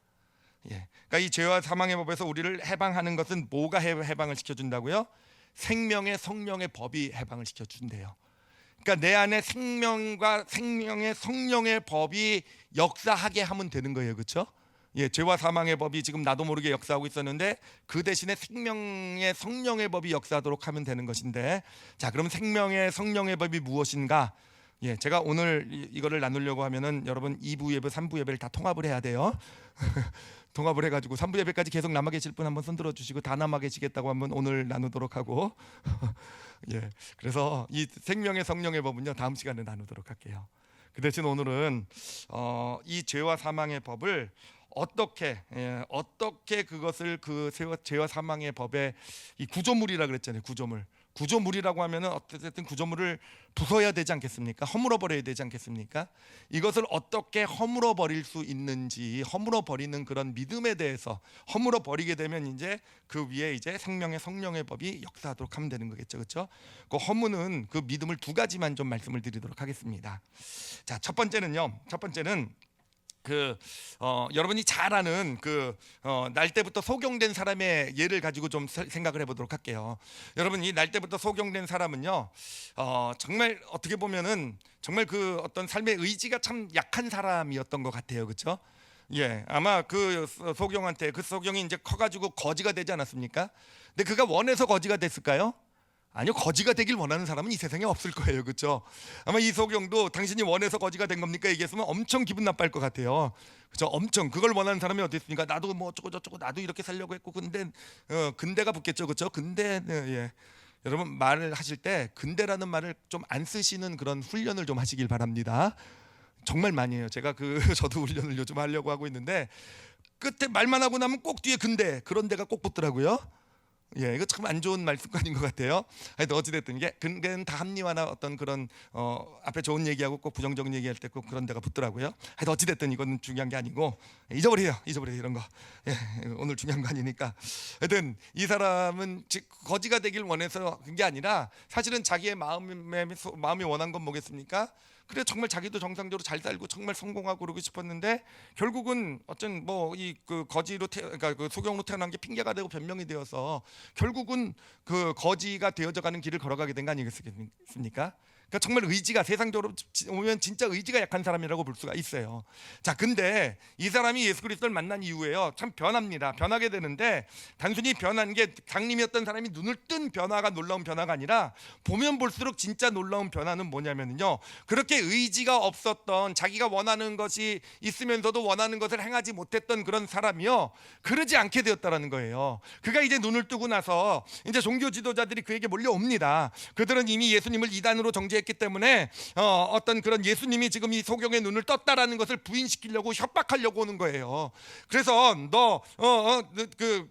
그러니까 이 죄와 사망의 법에서 우리를 해방하는 것은 뭐가 해방을 시켜준다고요? 생명의 성령의 법이 해방을 시켜준대요. 그러니까 내 안에 생명과 생명의 성령의 법이 역사하게 하면 되는 거예요. 그렇죠? 죄와 사망의 법이 지금 나도 모르게 역사하고 있었는데 그 대신에 생명의 성령의 법이 역사하도록 하면 되는 것인데 자, 그럼 생명의 성령의 법이 무엇인가? 제가 오늘 이거를 나누려고 하면은 여러분 2부 예배, 3부 예배를 다 통합을 해야 돼요. 통합을 해가지고 3부 예배까지 계속 남아 계실 분 한번 손 들어주시고 다 남아 계시겠다고 한번 오늘 나누도록 하고 그래서 이 생명의 성령의 법은요 다음 시간에 나누도록 할게요. 그 대신 오늘은 이 죄와 사망의 법을 어떻게 그것을 그 죄와 사망의 법의 이 구조물이라 그랬잖아요. 구조물이라고 하면은 어쨌든 구조물을 부숴야 되지 않겠습니까? 허물어 버려야 되지 않겠습니까? 이것을 어떻게 허물어 버릴 수 있는지 허물어 버리는 그런 믿음에 대해서 허물어 버리게 되면 이제 그 위에 이제 생명의 성령의 법이 역사하도록 하면 되는 거겠죠, 그렇죠? 그 허무는 그 믿음을 두 가지만 좀 말씀을 드리도록 하겠습니다. 자, 첫 번째는 여러분이 잘 아는 날 때부터 소경된 사람의 예를 가지고 좀 생각을 해보도록 할게요. 여러분, 이 날 때부터 소경된 사람은요, 정말 어떻게 보면은 정말 그 어떤 삶의 의지가 참 약한 사람이었던 것 같아요, 그렇죠? 예, 아마 그 소경한테 그 소경이 이제 커가지고 거지가 되지 않았습니까? 근데 그가 원해서 거지가 됐을까요? 아니요, 거지가 되길 원하는 사람은 이 세상에 없을 거예요, 그렇죠? 아마 이 소경도 당신이 원해서 거지가 된 겁니까 얘기했으면 엄청 기분 나빠할 것 같아요, 그렇죠? 엄청 그걸 원하는 사람이 어디 있습니까? 나도 뭐 어쩌고 저쩌고 나도 이렇게 살려고 했고 근데 근대가 붙겠죠, 그렇죠? 근데 예. 여러분, 말을 하실 때 근대라는 말을 좀 안 쓰시는 그런 훈련을 좀 하시길 바랍니다. 정말 많이 해요. 제가 저도 훈련을 요즘 하려고 하고 있는데 끝에 말만 하고 나면 꼭 뒤에 근대 그런 데가 꼭 붙더라고요. 예, 이거 참 안 좋은 말 습관인 것 같아요. 하여튼 어찌됐든 이게 근대는 다 합리화나 어떤 그런 앞에 좋은 얘기하고 꼭 부정적인 얘기할 때 꼭 그런 데가 붙더라고요. 하여튼 어찌됐든 이건 중요한 게 아니고 잊어버려요 이런 거. 예, 오늘 중요한 거 아니니까. 하여튼 이 사람은 거지가 되길 원해서 그런 게 아니라 사실은 자기의 마음이 원한 건 뭐겠습니까? 그래, 정말 자기도 정상적으로 잘 살고 정말 성공하고 그러고 싶었는데 결국은 어쩐 거지로 그러니까 그 소경으로 태어난 게 핑계가 되고 변명이 되어서 결국은 그 거지가 되어져가는 길을 걸어가게 된 거 아니겠습니까? 그러니까 정말 의지가 세상적으로 보면 진짜 의지가 약한 사람이라고 볼 수가 있어요. 자, 근데 이 사람이 예수 그리스도를 만난 이후에요, 참 변합니다. 변하게 되는데 단순히 변한 게 장님이었던 사람이 눈을 뜬 변화가 놀라운 변화가 아니라 보면 볼수록 진짜 놀라운 변화는 뭐냐면요, 그렇게 의지가 없었던 자기가 원하는 것이 있으면서도 원하는 것을 행하지 못했던 그런 사람이요, 그러지 않게 되었다라는 거예요. 그가 이제 눈을 뜨고 나서 이제 종교 지도자들이 그에게 몰려옵니다. 그들은 이미 예수님을 이단으로 정죄했기 때문에 어떤 그런 예수님이 지금 이 소경의 눈을 떴다라는 것을 부인시키려고 협박하려고 오는 거예요. 그래서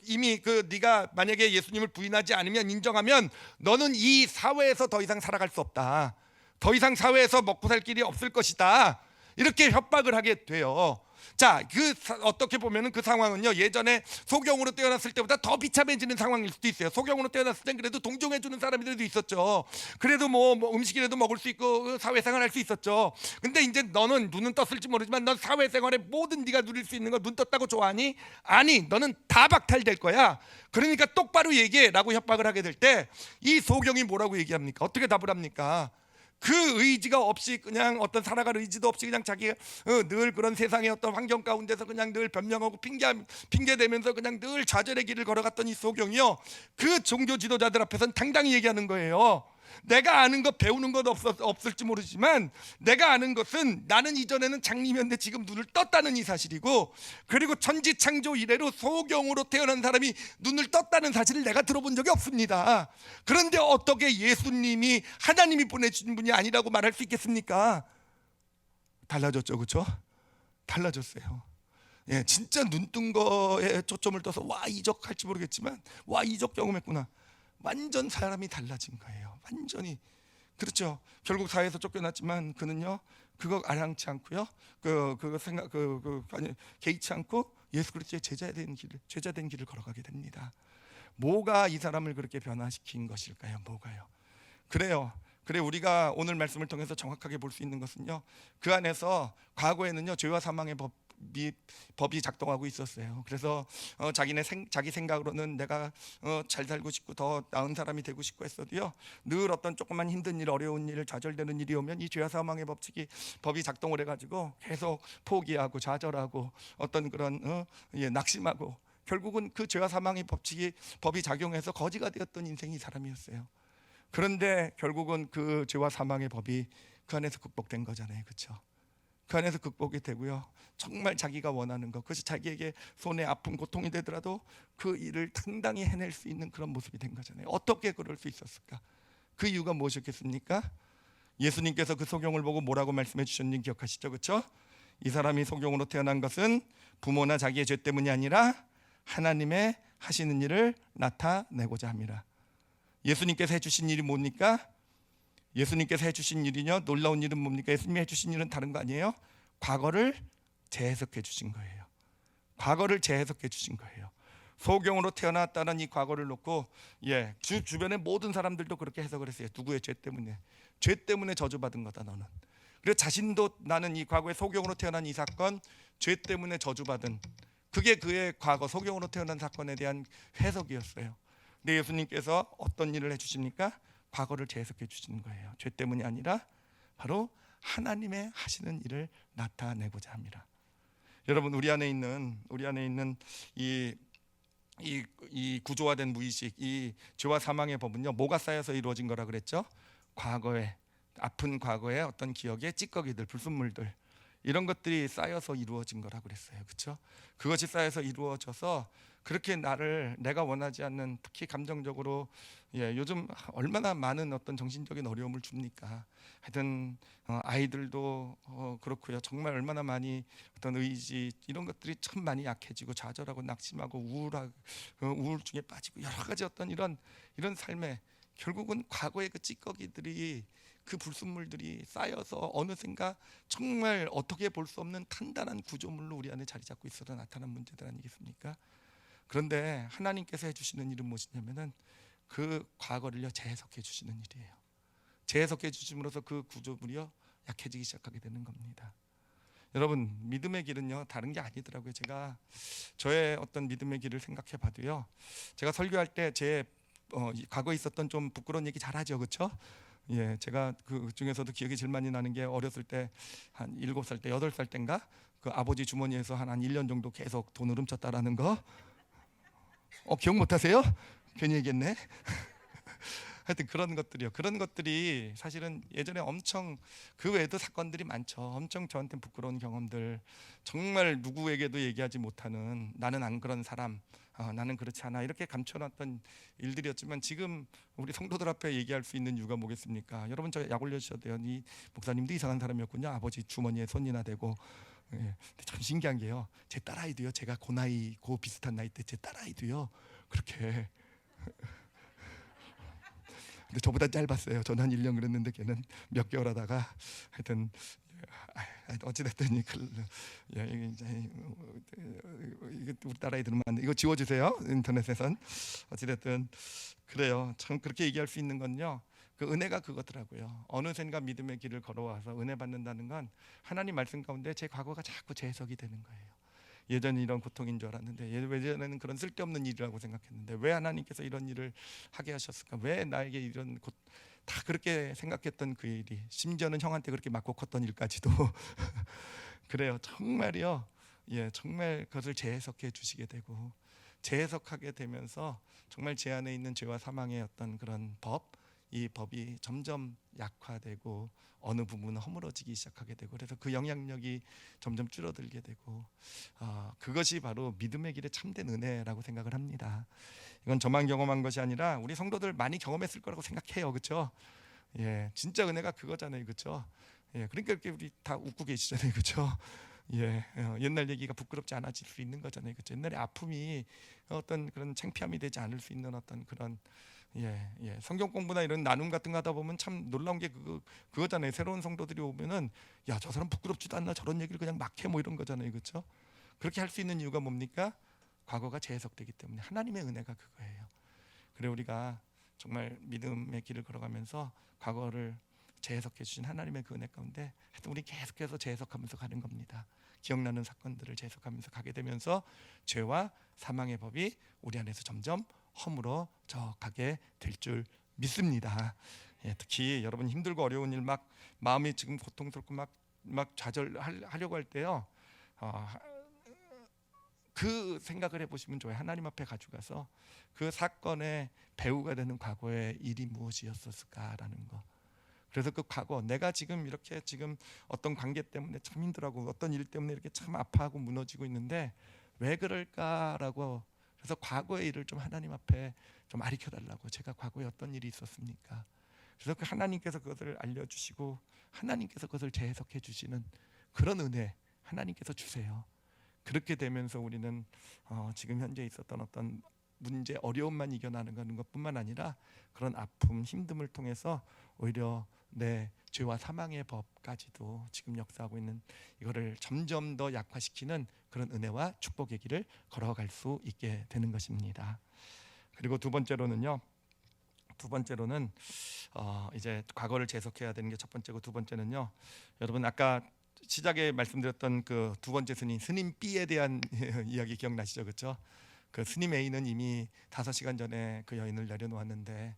이미 네가 만약에 예수님을 부인하지 않으면, 인정하면 너는 이 사회에서 더 이상 살아갈 수 없다, 더 이상 사회에서 먹고 살 길이 없을 것이다, 이렇게 협박을 하게 돼요. 자, 어떻게 보면은 그 상황은요, 예전에 소경으로 태어났을 때보다 더 비참해지는 상황일 수도 있어요. 소경으로 태어났을 땐 그래도 동정해주는 사람들도 있었죠. 그래도 뭐 음식이라도 먹을 수 있고 사회생활 할 수 있었죠. 근데 이제 너는 눈은 떴을지 모르지만 넌 사회생활의 모든 네가 누릴 수 있는 거 눈 떴다고 좋아하니? 아니, 너는 다 박탈될 거야. 그러니까 똑바로 얘기해라고 협박을 하게 될 때 이 소경이 뭐라고 얘기합니까? 어떻게 답을 합니까? 그 의지가 없이 그냥 어떤 살아갈 의지도 없이 그냥 자기가 늘 그런 세상의 어떤 환경 가운데서 그냥 늘 변명하고 핑계 대면서 그냥 늘 좌절의 길을 걸어갔던 이 소경이요, 그 종교 지도자들 앞에서는 당당히 얘기하는 거예요. 내가 아는 것, 배우는 것 없을지 모르지만 내가 아는 것은 나는 이전에는 장님이었는데 지금 눈을 떴다는 이 사실이고, 그리고 천지창조 이래로 소경으로 태어난 사람이 눈을 떴다는 사실을 내가 들어본 적이 없습니다. 그런데 어떻게 예수님이 하나님이 보내주신 분이 아니라고 말할 수 있겠습니까? 달라졌죠, 그렇죠? 달라졌어요. 예, 진짜 눈 뜬 거에 초점을 떠서 와, 이적할지 모르겠지만 와, 이적 경험했구나, 완전 사람이 달라진 거예요. 완전히. 그렇죠. 결국 사회에서 쫓겨났지만 그는요, 그거 아랑치 않고요, 개의치 않고 예수 그리스도의 제자된 길을 걸어가게 됩니다. 뭐가 이 사람을 그렇게 변화시킨 것일까요? 뭐가요? 그래요. 그래, 우리가 오늘 말씀을 통해서 정확하게 볼 수 있는 것은요, 그 안에서 과거에는요, 죄와 사망의 법이 작동하고 있었어요. 그래서 자기 생각으로는 내가 잘 살고 싶고 더 나은 사람이 되고 싶고 했어도요, 늘 어떤 조그만 힘든 일, 어려운 일, 좌절되는 일이 오면 이 죄와 사망의 법이 작동을 해가지고 계속 포기하고 좌절하고 어떤 그런 낙심하고, 결국은 그 죄와 사망의 법이 작용해서 거지가 되었던 인생이 이 사람이었어요. 그런데 결국은 그 죄와 사망의 법이 그 안에서 극복된 거잖아요, 그렇죠? 그 안에서 극복이 되고요, 정말 자기가 원하는 것, 그것이 자기에게 손해, 아픔, 고통이 되더라도 그 일을 당당히 해낼 수 있는 그런 모습이 된 거잖아요. 어떻게 그럴 수 있었을까? 그 이유가 무엇이었겠습니까? 예수님께서 그 소경을 보고 뭐라고 말씀해 주셨는지 기억하시죠, 그렇죠? 이 사람이 소경으로 태어난 것은 부모나 자기의 죄 때문이 아니라 하나님의 하시는 일을 나타내고자 함이라. 예수님께서 해주신 일이 뭡니까? 예수님께서 해주신 일이요, 놀라운 일은 뭡니까? 예수님이 해주신 일은 다른 거 아니에요? 과거를 재해석해 주신 거예요. 과거를 재해석해 주신 거예요. 소경으로 태어났다는 이 과거를 놓고 주변의 모든 사람들도 그렇게 해석을 했어요. 누구의 죄 때문에? 죄 때문에 저주받은 거다 너는. 그리고 자신도 나는 이 과거에 소경으로 태어난 이 사건, 죄 때문에 저주받은, 그게 그의 과거 소경으로 태어난 사건에 대한 해석이었어요. 근데 예수님께서 어떤 일을 해주십니까? 과거를 재해석해 주시는 거예요. 죄 때문이 아니라 바로 하나님의 하시는 일을 나타내고자 합니다. 여러분, 우리 안에 있는 이 구조화된 무의식, 이 죄와 사망의 법은요, 뭐가 쌓여서 이루어진 거라 그랬죠? 과거에, 아픈 과거의 어떤 기억의 찌꺼기들, 불순물들, 이런 것들이 쌓여서 이루어진 거라 그랬어요. 그렇죠? 그것이 쌓여서 이루어져서 그렇게 내가 원하지 않는, 특히 감정적으로, 요즘 얼마나 많은 어떤 정신적인 어려움을 줍니까? 하여튼 아이들도 그렇고요. 정말 얼마나 많이 어떤 의지, 이런 것들이 참 많이 약해지고 좌절하고 낙심하고 우울증에 빠지고 여러 가지 어떤 이런 삶에, 결국은 과거의 그 찌꺼기들이, 그 불순물들이 쌓여서 어느샌가 정말 어떻게 볼 수 없는 단단한 구조물로 우리 안에 자리 잡고 있어서 나타난 문제들 아니겠습니까? 그런데 하나님께서 해주시는 일은 무엇이냐면은 그 과거를요 재해석해 주시는 일이에요. 재해석해 주심으로써 그 구조물이요 약해지기 시작하게 되는 겁니다. 여러분, 믿음의 길은요 다른 게 아니더라고요. 제가 저의 어떤 믿음의 길을 생각해 봐도요, 제가 설교할 때 제 과거에 있었던 좀 부끄러운 얘기 잘하죠, 그렇죠? 제가 그 중에서도 기억이 제일 많이 나는 게, 어렸을 때 한 7살 때, 8살 때인가, 그 아버지 주머니에서 한 1년 정도 계속 돈을 훔쳤다라는 거. 기억 못 하세요? 괜히 얘기했네. 하여튼 그런 것들이요. 그런 것들이 사실은 예전에 엄청, 그 외에도 사건들이 많죠. 엄청 저한테 부끄러운 경험들, 정말 누구에게도 얘기하지 못하는, 나는 안 그런 사람, 나는 그렇지 않아, 이렇게 감춰놨던 일들이었지만, 지금 우리 성도들 앞에 얘기할 수 있는 이유가 뭐겠습니까? 여러분, 저 약 올려주셔도 돼요. 이 목사님도 이상한 사람이었군요. 아버지 주머니에 손이나 대고. 근데 참 신기한 게요, 제 딸아이도요, 제가 고 비슷한 나이 때 제 딸아이도요 그렇게, 근데 저보다 짧았어요. 저는 한 1년 그랬는데 걔는 몇 개월 하다가, 하여튼 어찌됐든 이게 우리 딸아이 들으면 안 돼. 이거 지워주세요, 인터넷에선. 어찌됐든 그래요. 참 그렇게 얘기할 수 있는 건요, 그 은혜가 그거더라고요. 어느샌가 믿음의 길을 걸어와서 은혜 받는다는 건 하나님 말씀 가운데 제 과거가 자꾸 재해석이 되는 거예요. 예전에 이런 고통인 줄 알았는데, 예전에는 그런 쓸데없는 일이라고 생각했는데, 왜 하나님께서 이런 일을 하게 하셨을까? 왜 나에게 이런 다 그렇게 생각했던 그 일이, 심지어는 형한테 그렇게 맞고 컸던 일까지도 그래요. 정말이요. 정말 그것을 재해석해 주시게 되고, 재해석하게 되면서 정말 제 안에 있는 죄와 사망의 어떤 그런 이 법이 점점 약화되고 어느 부분은 허물어지기 시작하게 되고, 그래서 그 영향력이 점점 줄어들게 되고, 그것이 바로 믿음의 길의 참된 은혜라고 생각을 합니다. 이건 저만 경험한 것이 아니라 우리 성도들 많이 경험했을 거라고 생각해요, 그렇죠? 진짜 은혜가 그거잖아요, 그렇죠? 그러니까 이렇게 우리 다 웃고 계시잖아요, 그렇죠? 옛날 얘기가 부끄럽지 않아질 수 있는 거잖아요, 그렇죠? 옛날의 아픔이 어떤 그런 창피함이 되지 않을 수 있는 어떤 그런, 성경 공부나 이런 나눔 같은 거 하다 보면 참 놀라운 게 그거잖아요. 새로운 성도들이 오면은, 야, 저 사람 부끄럽지도 않나, 저런 얘기를 그냥 막 해, 뭐 이런 거잖아요, 그렇죠? 그렇게 할 수 있는 이유가 뭡니까? 과거가 재해석되기 때문에. 하나님의 은혜가 그거예요. 그래, 우리가 정말 믿음의 길을 걸어가면서 과거를 재해석해 주신 하나님의 그 은혜 가운데 하여튼 우리 계속해서 재해석하면서 가는 겁니다. 기억나는 사건들을 재해석하면서 가게 되면서 죄와 사망의 법이 우리 안에서 점점 허물어져 가게 될 줄 믿습니다. 특히 여러분 힘들고 어려운 일, 막 마음이 지금 고통스럽고 막 좌절하려고 할 때요, 그 생각을 해보시면 좋아요. 하나님 앞에 가져가서 그 사건의 배우가 되는 과거의 일이 무엇이었을까라는 거. 그래서 그 과거, 내가 지금 이렇게 지금 어떤 관계 때문에 참 힘들어하고 어떤 일 때문에 이렇게 참 아파하고 무너지고 있는데 왜 그럴까라고, 그래서 과거의 일을 좀 하나님 앞에 좀 아리켜 달라고. 제가 과거에 어떤 일이 있었습니까? 그래서 그 하나님께서 그것을 알려주시고 하나님께서 그것을 재해석해 주시는 그런 은혜 하나님께서 주세요. 그렇게 되면서 우리는 지금 현재 있었던 어떤 문제, 어려움만 이겨나가는 것뿐만 아니라 그런 아픔, 힘듦을 통해서 오히려 내 죄와 사망의 법까지도 지금 역사하고 있는 이거를 점점 더 약화시키는 그런 은혜와 축복의 길을 걸어갈 수 있게 되는 것입니다. 그리고 두 번째로는요, 두 번째로는 이제 과거를 재속해야 되는 게 첫 번째고, 두 번째는요, 여러분 아까 시작에 말씀드렸던 그 두 번째 스님 B에 대한 이야기 기억나시죠, 그렇죠? 그 스님 A는 이미 5시간 전에 그 여인을 내려놓았는데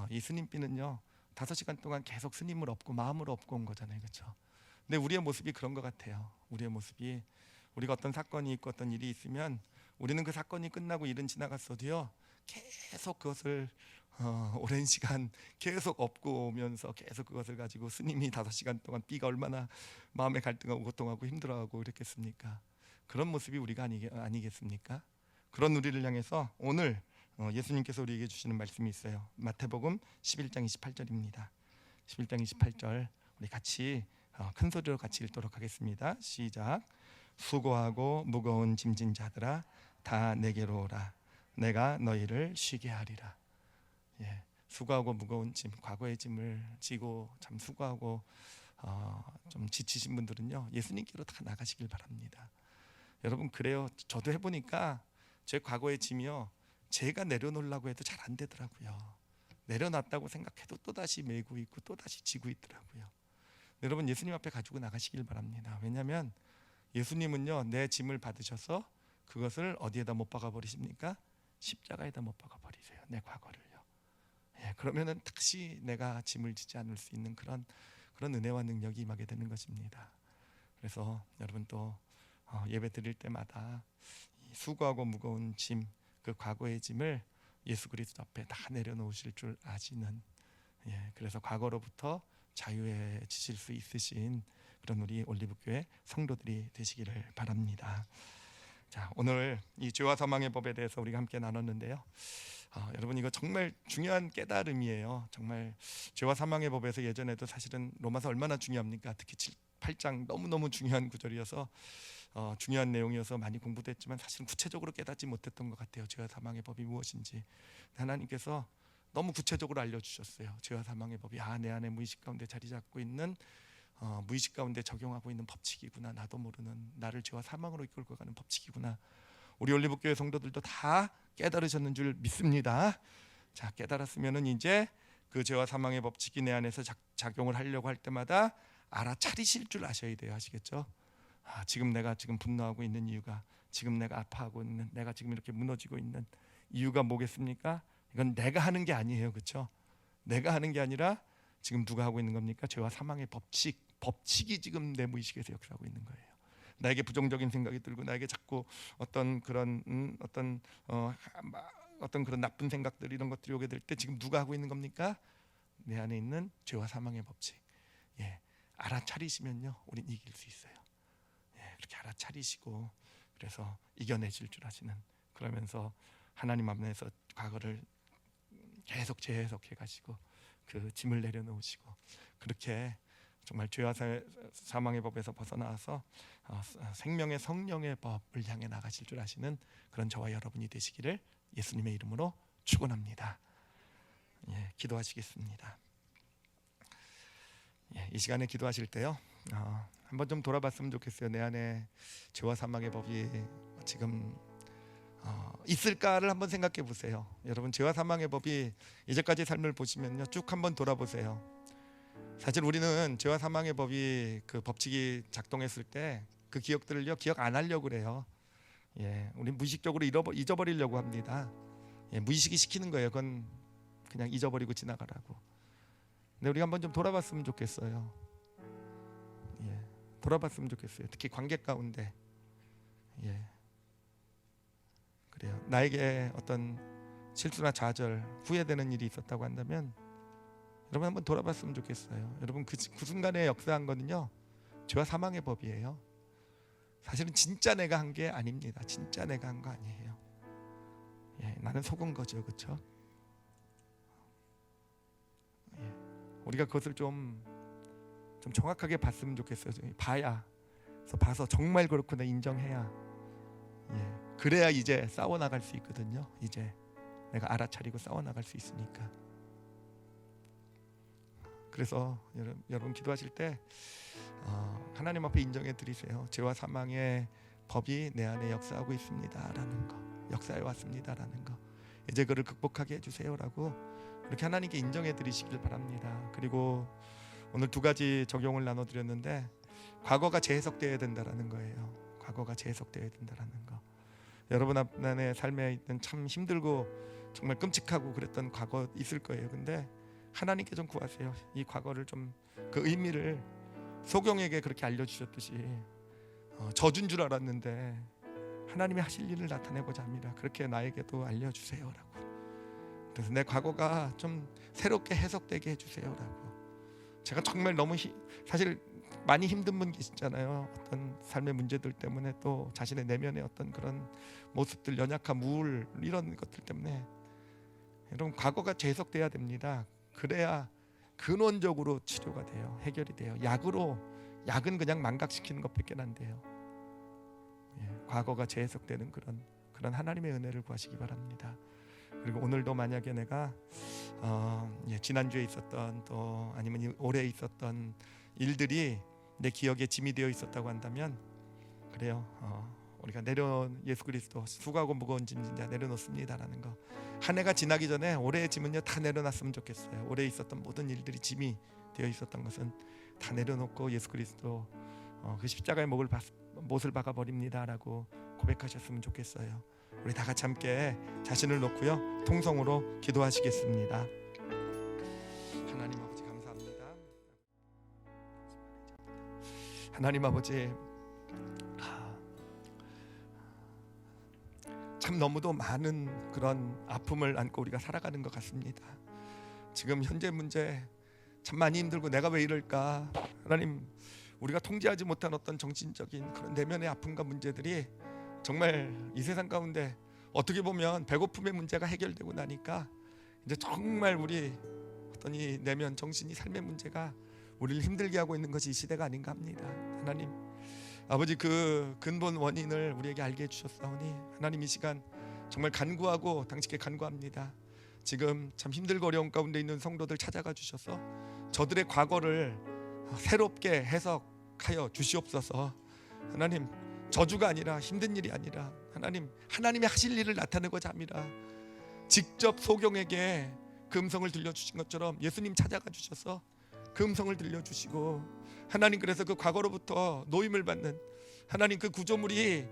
이 스님 B는요 5시간 동안 계속 스님을 업고 마음을 업고 온 거잖아요, 그렇죠? 근데 우리의 모습이 그런 것 같아요. 우리의 모습이, 우리가 어떤 사건이 있고 어떤 일이 있으면 우리는 그 사건이 끝나고 일은 지나갔어도요 계속 그것을 오랜 시간 계속 업고 오면서 계속 그것을 가지고, 스님이 5시간 동안 B가 얼마나 마음에 갈등하고 고통하고 힘들어하고 이랬겠습니까? 그런 모습이 우리가 아니겠습니까? 그런 우리를 향해서 오늘 예수님께서 우리에게 주시는 말씀이 있어요. 마태복음 11장 28절입니다. 11장 28절 우리 같이 큰 소리로 같이 읽도록 하겠습니다. 시작. 수고하고 무거운 짐진 자들아 다 내게로 오라. 내가 너희를 쉬게 하리라. 예, 수고하고 무거운 짐, 과거의 짐을 지고 참 수고하고 좀 지치신 분들은요 예수님께로 다 나가시길 바랍니다. 여러분, 그래요. 저도 해보니까 제 과거의 짐이요 제가 내려놓으려고 해도 잘 안 되더라고요. 내려놨다고 생각해도 또다시 메고 있고 또다시 지고 있더라고요. 여러분, 예수님 앞에 가지고 나가시길 바랍니다. 왜냐하면 예수님은요 내 짐을 받으셔서 그것을 어디에다 못 박아 버리십니까? 십자가에다 못 박아 버리세요. 내 과거를요. 예, 그러면은 다시 내가 짐을 지지 않을 수 있는 그런 은혜와 능력이 임하게 되는 것입니다. 그래서 여러분 또 예배 드릴 때마다 이 수고하고 무거운 짐, 그 과거의 짐을 예수 그리스도 앞에 다 내려놓으실 줄 아시는, 그래서 과거로부터 자유해지실 수 있으신 그런 우리 올리브교회 성도들이 되시기를 바랍니다. 자, 오늘 이 죄와 사망의 법에 대해서 우리가 함께 나눴는데요. 여러분, 이거 정말 중요한 깨달음이에요. 정말 죄와 사망의 법에서 예전에도 사실은 로마서 얼마나 중요합니까? 특히 8장 너무너무 중요한 구절이어서 중요한 내용이어서 많이 공부됐지만 사실은 구체적으로 깨닫지 못했던 것 같아요. 죄와 사망의 법이 무엇인지. 하나님께서 너무 구체적으로 알려주셨어요. 죄와 사망의 법이 내 안에 무의식 가운데 자리 잡고 있는 무의식 가운데 적용하고 있는 법칙이구나. 나도 모르는 나를 죄와 사망으로 이끌고 가는 법칙이구나. 우리 올리브교회 성도들도 다 깨달으셨는 줄 믿습니다. 자, 깨달았으면은 이제 그 죄와 사망의 법칙이 내 안에서 작용을 하려고 할 때마다 알아차리실 줄 아셔야 돼요. 아시겠죠? 지금 내가 지금 분노하고 있는 이유가, 지금 내가 아파하고 있는, 내가 지금 이렇게 무너지고 있는 이유가 뭐겠습니까? 이건 내가 하는 게 아니에요, 그렇죠? 내가 하는 게 아니라 지금 누가 하고 있는 겁니까? 죄와 사망의 법칙이 지금 내 무의식에서 역사하고 있는 거예요. 나에게 부정적인 생각이 들고 나에게 자꾸 어떤 그런 어떤 그런 나쁜 생각들, 이런 것들이 오게 될 때 지금 누가 하고 있는 겁니까? 내 안에 있는 죄와 사망의 법칙. 알아차리시면요, 우린 이길 수 있어요. 그렇게 알아차리시고 그래서 이겨내실 줄 아시는, 그러면서 하나님 앞에서 과거를 계속 재해석해 가시고 그 짐을 내려놓으시고 그렇게 정말 죄와 사망의 법에서 벗어나와서 생명의 성령의 법을 향해 나가실 줄 아시는 그런 저와 여러분이 되시기를 예수님의 이름으로 축원합니다. 기도하시겠습니다. 이 시간에 기도하실 때요, 한번 좀 돌아봤으면 좋겠어요. 내 안에 죄와 사망의 법이 지금 있을까를 한번 생각해 보세요. 여러분, 죄와 사망의 법이 이제까지 삶을 보시면요, 쭉 한번 돌아보세요. 사실 우리는 죄와 사망의 법이 그 법칙이 작동했을 때 그 기억들을요 기억 안 하려고 그래요. 우리 무의식적으로 잊어버리려고 합니다. 무의식이 시키는 거예요. 그건 그냥 잊어버리고 지나가라고. 근데 우리가 한번 좀 돌아봤으면 좋겠어요. 돌아봤으면 좋겠어요. 특히 관계 가운데. 그래요. 나에게 어떤 실수나 좌절, 후회되는 일이 있었다고 한다면 여러분 한번 돌아봤으면 좋겠어요. 여러분, 그 순간에 역사한 거는요 죄와 사망의 법이에요. 사실은 진짜 내가 한 게 아닙니다. 진짜 내가 한 거 아니에요. 나는 속은 거죠, 그렇죠? 우리가 그것을 좀 정확하게 봤으면 좋겠어요. 봐서 정말 그렇구나 인정해야, 그래야 이제 싸워 나갈 수 있거든요. 이제 내가 알아차리고 싸워 나갈 수 있으니까. 그래서 여러분 기도하실 때 하나님 앞에 인정해 드리세요. 죄와 사망의 법이 내 안에 역사하고 있습니다라는 거, 역사해 왔습니다라는 거, 이제 그를 극복하게 해주세요라고 그렇게 하나님께 인정해 드리시길 바랍니다. 그리고 오늘 두 가지 적용을 나눠드렸는데, 과거가 재해석되어야 된다라는 거예요. 과거가 재해석되어야 된다라는 거. 여러분 안에 삶에 있는 참 힘들고 정말 끔찍하고 그랬던 과거 있을 거예요. 근데 하나님께 좀 구하세요. 이 과거를 좀, 그 의미를 소경에게 그렇게 알려주셨듯이 저준 줄 알았는데 하나님이 하실 일을 나타내고자 합니다. 그렇게 나에게도 알려주세요라고. 그래서 내 과거가 좀 새롭게 해석되게 해주세요라고. 제가 정말 너무 사실 많이 힘든 분 계시잖아요. 어떤 삶의 문제들 때문에, 또 자신의 내면의 어떤 그런 모습들, 연약함, 우울, 이런 것들 때문에 여러분 과거가 재해석돼야 됩니다. 그래야 근원적으로 치료가 돼요. 해결이 돼요. 약은 그냥 망각시키는 것밖에 안 돼요. 과거가 재해석되는 그런 하나님의 은혜를 구하시기 바랍니다. 그리고 오늘도 만약에 내가 지난주에 있었던, 또 아니면 올해 있었던 일들이 내 기억에 짐이 되어 있었다고 한다면, 그래요, 우리가 예수 그리스도 수고하고 무거운 짐 진짜 내려놓습니다라는 거. 한 해가 지나기 전에 올해의 짐은요 다 내려놨으면 좋겠어요. 올해 있었던 모든 일들이 짐이 되어 있었던 것은 다 내려놓고 예수 그리스도 그 십자가의 못을 박아 버립니다라고 고백하셨으면 좋겠어요. 우리 다 같이 함께 자신을 놓고요 통성으로 기도하시겠습니다. 하나님 아버지 감사합니다. 하나님 아버지, 참 너무도 많은 그런 아픔을 안고 우리가 살아가는 것 같습니다. 지금 현재 문제 참 많이 힘들고 내가 왜 이럴까. 하나님, 우리가 통제하지 못한 어떤 정신적인 그런 내면의 아픔과 문제들이 정말 이 세상 가운데 어떻게 보면 배고픔의 문제가 해결되고 나니까 이제 정말 우리 어떤 이 내면 정신이 삶의 문제가 우리를 힘들게 하고 있는 것이 이 시대가 아닌가 합니다. 하나님 아버지, 그 근본 원인을 우리에게 알게 해주셨사오니 하나님 이 시간 정말 간구하고 당신께 간구합니다. 지금 참 힘들고 어려운 가운데 있는 성도들 찾아가 주셔서 저들의 과거를 새롭게 해석하여 주시옵소서. 하나님, 저주가 아니라, 힘든 일이 아니라 하나님이 하실 일을 나타내고자 합니다. 직접 소경에게 그 음성을 들려주신 것처럼 예수님 찾아가 주셔서 그 음성을 들려주시고, 하나님 그래서 그 과거로부터 노임을 받는 하나님 그 구조물이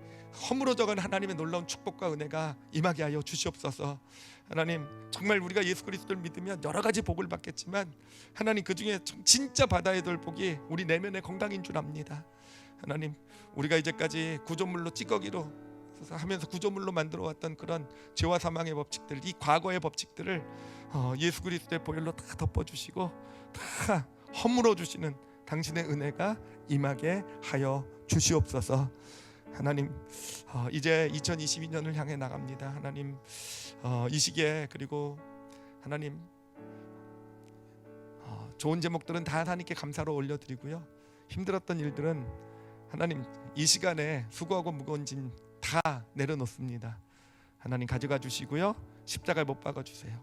허물어져간 하나님의 놀라운 축복과 은혜가 임하게 하여 주시옵소서. 하나님, 정말 우리가 예수 그리스도를 믿으면 여러 가지 복을 받겠지만 하나님 그 중에 진짜 받아야 될 복이 우리 내면의 건강인 줄 압니다. 하나님, 우리가 이제까지 구조물로 찌꺼기로 하면서 구조물로 만들어 왔던 그런 죄와 사망의 법칙들, 이 과거의 법칙들을 예수 그리스도의 보혈로 다 덮어주시고 다 허물어 주시는 당신의 은혜가 임하게 하여 주시옵소서. 하나님, 이제 2022년을 향해 나갑니다. 하나님, 이 시기에, 그리고 하나님 좋은 제목들은 다 하나님께 감사로 올려드리고요, 힘들었던 일들은 하나님 이 시간에 수고하고 무거운 짐 다 내려놓습니다. 하나님 가져가 주시고요, 십자가에 못 박아 주세요.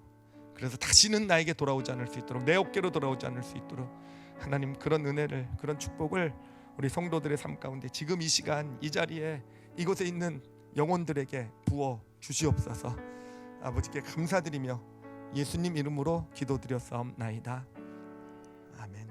그래서 다시는 나에게 돌아오지 않을 수 있도록, 내 어깨로 돌아오지 않을 수 있도록 하나님 그런 은혜를, 그런 축복을 우리 성도들의 삶 가운데 지금 이 시간 이 자리에 이곳에 있는 영혼들에게 부어 주시옵소서. 아버지께 감사드리며 예수님 이름으로 기도드렸사옵나이다. 아멘.